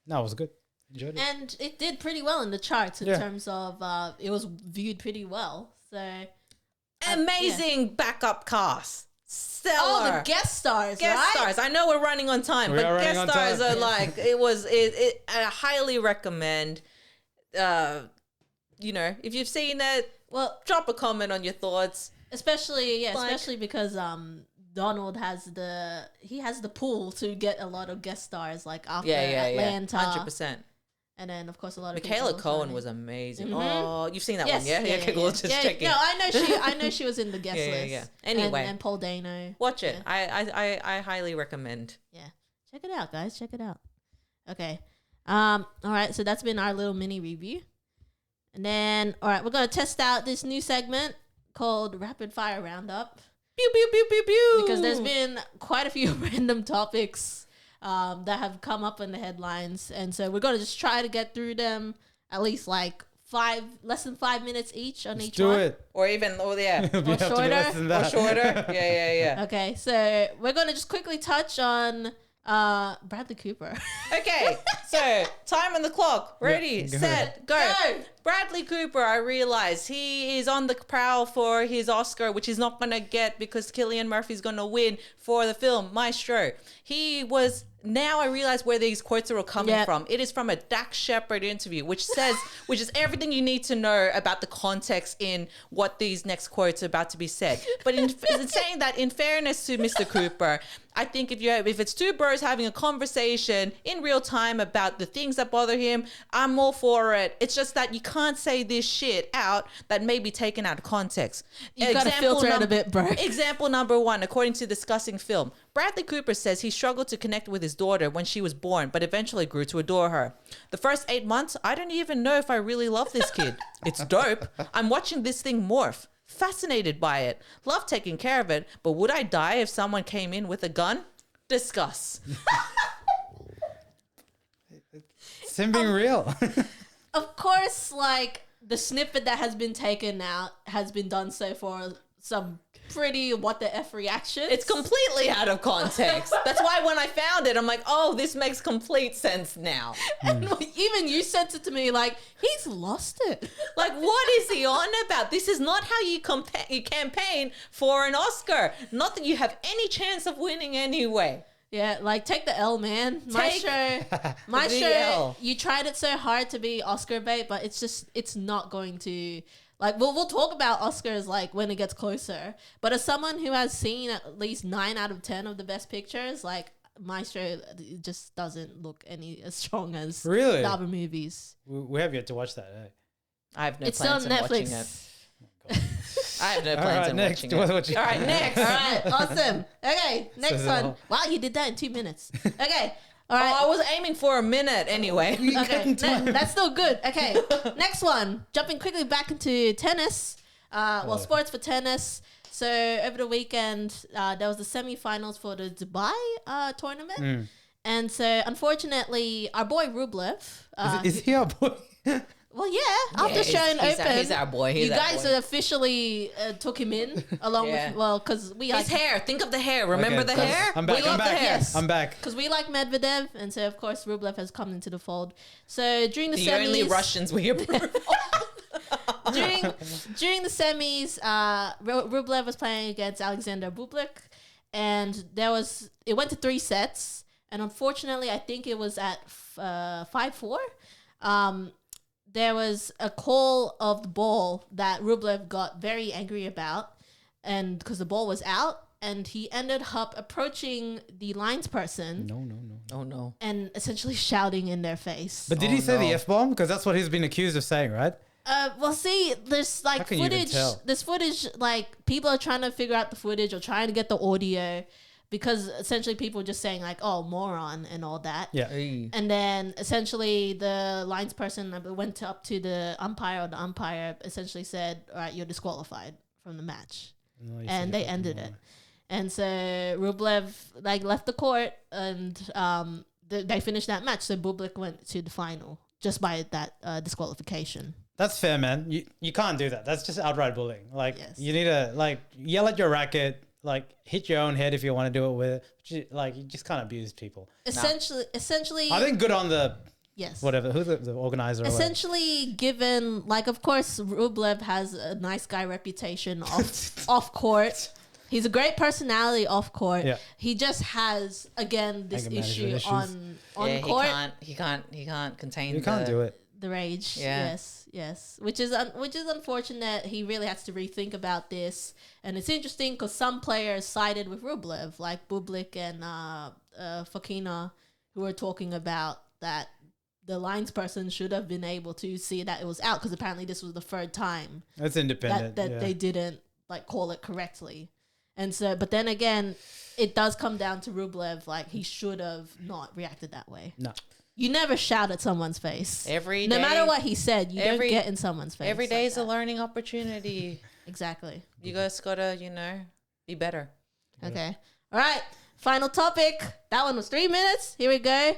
no, it was good. Enjoyed it. And it did pretty well in the charts in terms of it was viewed pretty well. So amazing backup cast. Stellar. Oh, the guest stars, right? Stars. I know we're running on time, but guest stars are like, I highly recommend. You know, if you've seen it, well, drop a comment on your thoughts. Especially because Donald has the pull to get a lot of guest stars, like after Atlanta. 100%. And then, of course, a lot of Michaela Cohen was amazing. Oh, you've seen that one, yeah? Yeah, okay, cool. Just checking. No, I know she was in the guest list. Yeah. Anyway. And Paul Dano. Watch it. I highly recommend. Yeah. Check it out, guys. Check it out. Okay. All right, so that's been our little mini review. And then, all right, we're going to test out this new segment called Rapid Fire Roundup. Pew, pew, pew, pew, pew. Because there's been quite a few random topics that have come up in the headlines, and so we're gonna just try to get through them at least like less than 5 minutes each on each one. Do it. Or even, or shorter. Or shorter. Yeah. Okay, so we're gonna just quickly touch on Bradley Cooper. Okay, so time on the clock. Ready, set, go. Bradley Cooper, I realize he is on the prowl for his Oscar, which he's not going to get because Cillian Murphy's going to win for the film Maestro. Now I realize where these quotes are all coming from. It is from a Dax Shepard interview, which is everything you need to know about the context in what these next quotes are about to be said. But in saying that, in fairness to Mr. Cooper, I think if it's two bros having a conversation in real time about the things that bother him, I'm all for it. It's just that you can't say this shit out that may be taken out of context. You gotta filter it a bit, bro. Example number 1, according to Discussing Film, Bradley Cooper says he struggled to connect with his daughter when she was born, but eventually grew to adore her. The first 8 months, I don't even know if I really love this kid. It's dope. I'm watching this thing morph. Fascinated by it. Love taking care of it, but would I die if someone came in with a gun? Discuss. It's him being real. Of course, like the snippet that has been taken out has been done so for some pretty what the F reaction. It's completely out of context. That's why when I found it, I'm like, oh, this makes complete sense now. And even you sent it to me like, he's lost it. Like, what is he on about? This is not how you campaign for an Oscar. Not that you have any chance of winning anyway. Yeah, like take the L, man. My show, you tried it so hard to be Oscar bait, but it's not going to. Like, we'll talk about Oscars, like, when it gets closer. But as someone who has seen at least 9 out of 10 of the best pictures, like, Maestro just doesn't look any as strong as the other movies. We have yet to watch that, eh? I have no plans on watching it. I have no plans on watching it. All right, next. All right, awesome. Okay, next one. Wow, you did that in 2 minutes. Okay. All right. Oh, I was aiming for a minute anyway. Okay, that's still good. Okay, next one. Jumping quickly back into tennis. Sports for tennis. So over the weekend, there was the semifinals for the Dubai tournament. And so, unfortunately, our boy Rublev. Is he our boy? Well, yeah. After showing open, he's our boy. You guys officially took him in along with because we his hair. Think of the hair. Remember the hair? I'm back. I'm back. Yes. I'm back. Because we like Medvedev, and so of course Rublev has come into the fold. So during the semis, only Russians we approve. during the semis, Rublev was playing against Alexander Bublik, and it went to 3 sets, and unfortunately, I think it was at 5-4. There was a call of the ball that Rublev got very angry about, and because the ball was out, and he ended up approaching the linesperson. No. Oh no! And essentially shouting in their face. But did he say the F-bomb? Because that's what he's been accused of saying, right? Well, see, there's like footage. There's footage, like people are trying to figure out the footage or trying to get the audio. Because essentially people were just saying like, oh, moron and all that. Yeah. And then essentially the linesperson went up to the umpire, or the umpire essentially said, all right, you're disqualified from the match. No, and they ended it. And so Rublev left the court and they finished that match. So Bublik went to the final just by that disqualification. That's fair, man. You can't do that. That's just outright bullying. Like, you need to yell at your racket. Like, hit your own head if you want to do it with it. You just can't abuse people. Essentially, I think good on the whatever. Who's the organizer? Essentially, given of course, Rublev has a nice guy reputation off court. He's a great personality off court. Yeah. He just has this issue on court. He can't contain. You can't do it. The rage. Yeah. Yes. Which is unfortunate. He really has to rethink about this. And it's interesting because some players sided with Rublev, like Bublik and Fokina, who were talking about that the linesperson should have been able to see that it was out, because apparently this was the 3rd time that's independent that they didn't call it correctly. And so, but then again, it does come down to Rublev. He should have not reacted that way. No. You never shout at someone's face. Every day. No matter what he said, you don't get in someone's face. Every day is a learning opportunity. Exactly. You guys gotta, be better. Okay. All right. Final topic. That one was 3 minutes. Here we go.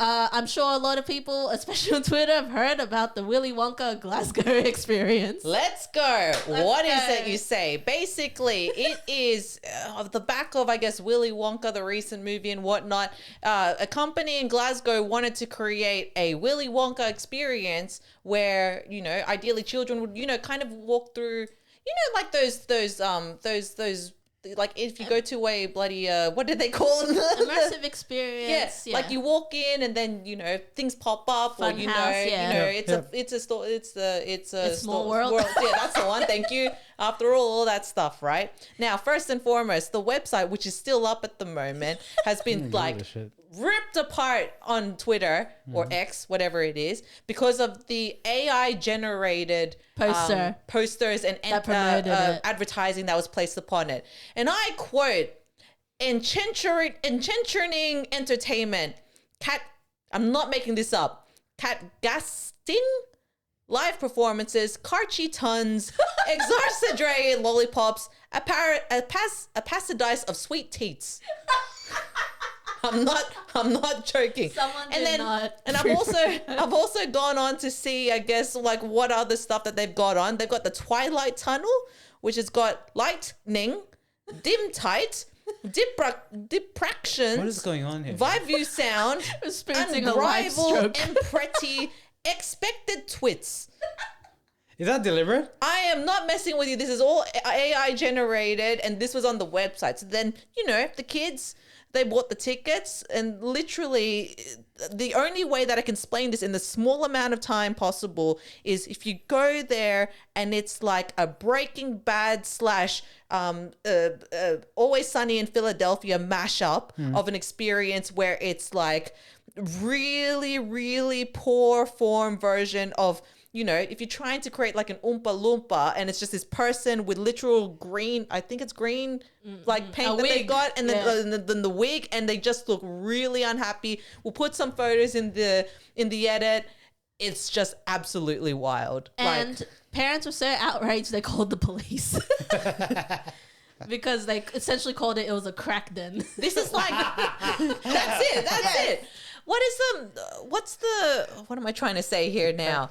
I'm sure a lot of people, especially on Twitter, have heard about the Willy Wonka Glasgow experience. Let's go. What is it you say? Basically, it is of the back of, I guess, Willy Wonka, the recent movie and whatnot. A company in Glasgow wanted to create a Willy Wonka experience where, ideally children would, kind of walk through, like those like if you go to a bloody what did they call it? Immersive experience. Yeah. Like you walk in and then things pop up. Fun or house, it's a small world. Yeah, that's the one. Thank you. After all that stuff, right? Now, first and foremost, the website, which is still up at the moment, has been ripped apart on Twitter or X, whatever it is, because of the AI generated posters and advertising that was placed upon it. And I quote, enchanting entertainment, I'm not making this up, catgasting live performances, Karchi tons, exarcidrated lollipops, a pasadise of sweet teats. I'm not joking. And I've also gone on to see, I guess, what other stuff that they've got on. They've got the Twilight Tunnel, which has got lightning, dim tight, diffractions. What is going on here? Vive view sound, unrivaled and pretty, expected twits. Is that deliberate? I am not messing with you. This is all AI generated, and this was on the website. So then, the kids, they bought the tickets, and literally the only way that I can explain this in the small amount of time possible is if you go there and it's like a Breaking Bad / Always Sunny in Philadelphia mashup of an experience where it's like really, really poor form version of, if you're trying to create like an Oompa Loompa and it's just this person with literal green, I think it's green, paint that they got, and then the wig, and they just look really unhappy. We'll put some photos in the edit. It's just absolutely wild. And parents were so outraged they called the police. Because they essentially called it was a crack den. This is like, that's it. what am I trying to say here now?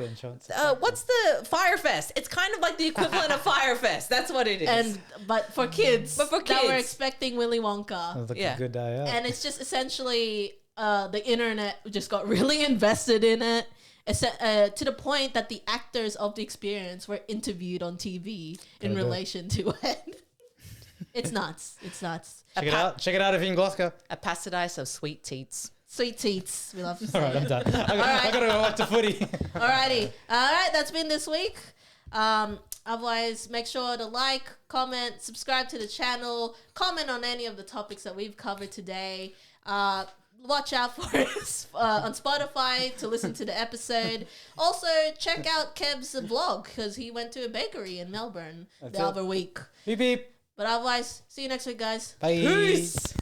What's the Firefest? It's kind of like the equivalent of Firefest. That's what it is. But for kids. But for that were kids. expecting Willy Wonka. Sounds like Yeah. a good day out. And it's just essentially the internet just got really invested in it. To the point that the actors of the experience were interviewed on TV in relation to it. It's nuts. It's nuts. Check it out. Check it out if you're in Glasgow. A paradise of sweet teats. Sweet teats. We love to say. All right, I'm done. I gotta go watch the footy. Alrighty. Alright, that's been this week. Otherwise, make sure to like, comment, subscribe to the channel, comment on any of the topics that we've covered today. Watch out for us on Spotify to listen to the episode. Also, check out Kev's vlog because he went to a bakery in Melbourne the other week. Beep beep. But otherwise, see you next week, guys. Bye. Peace.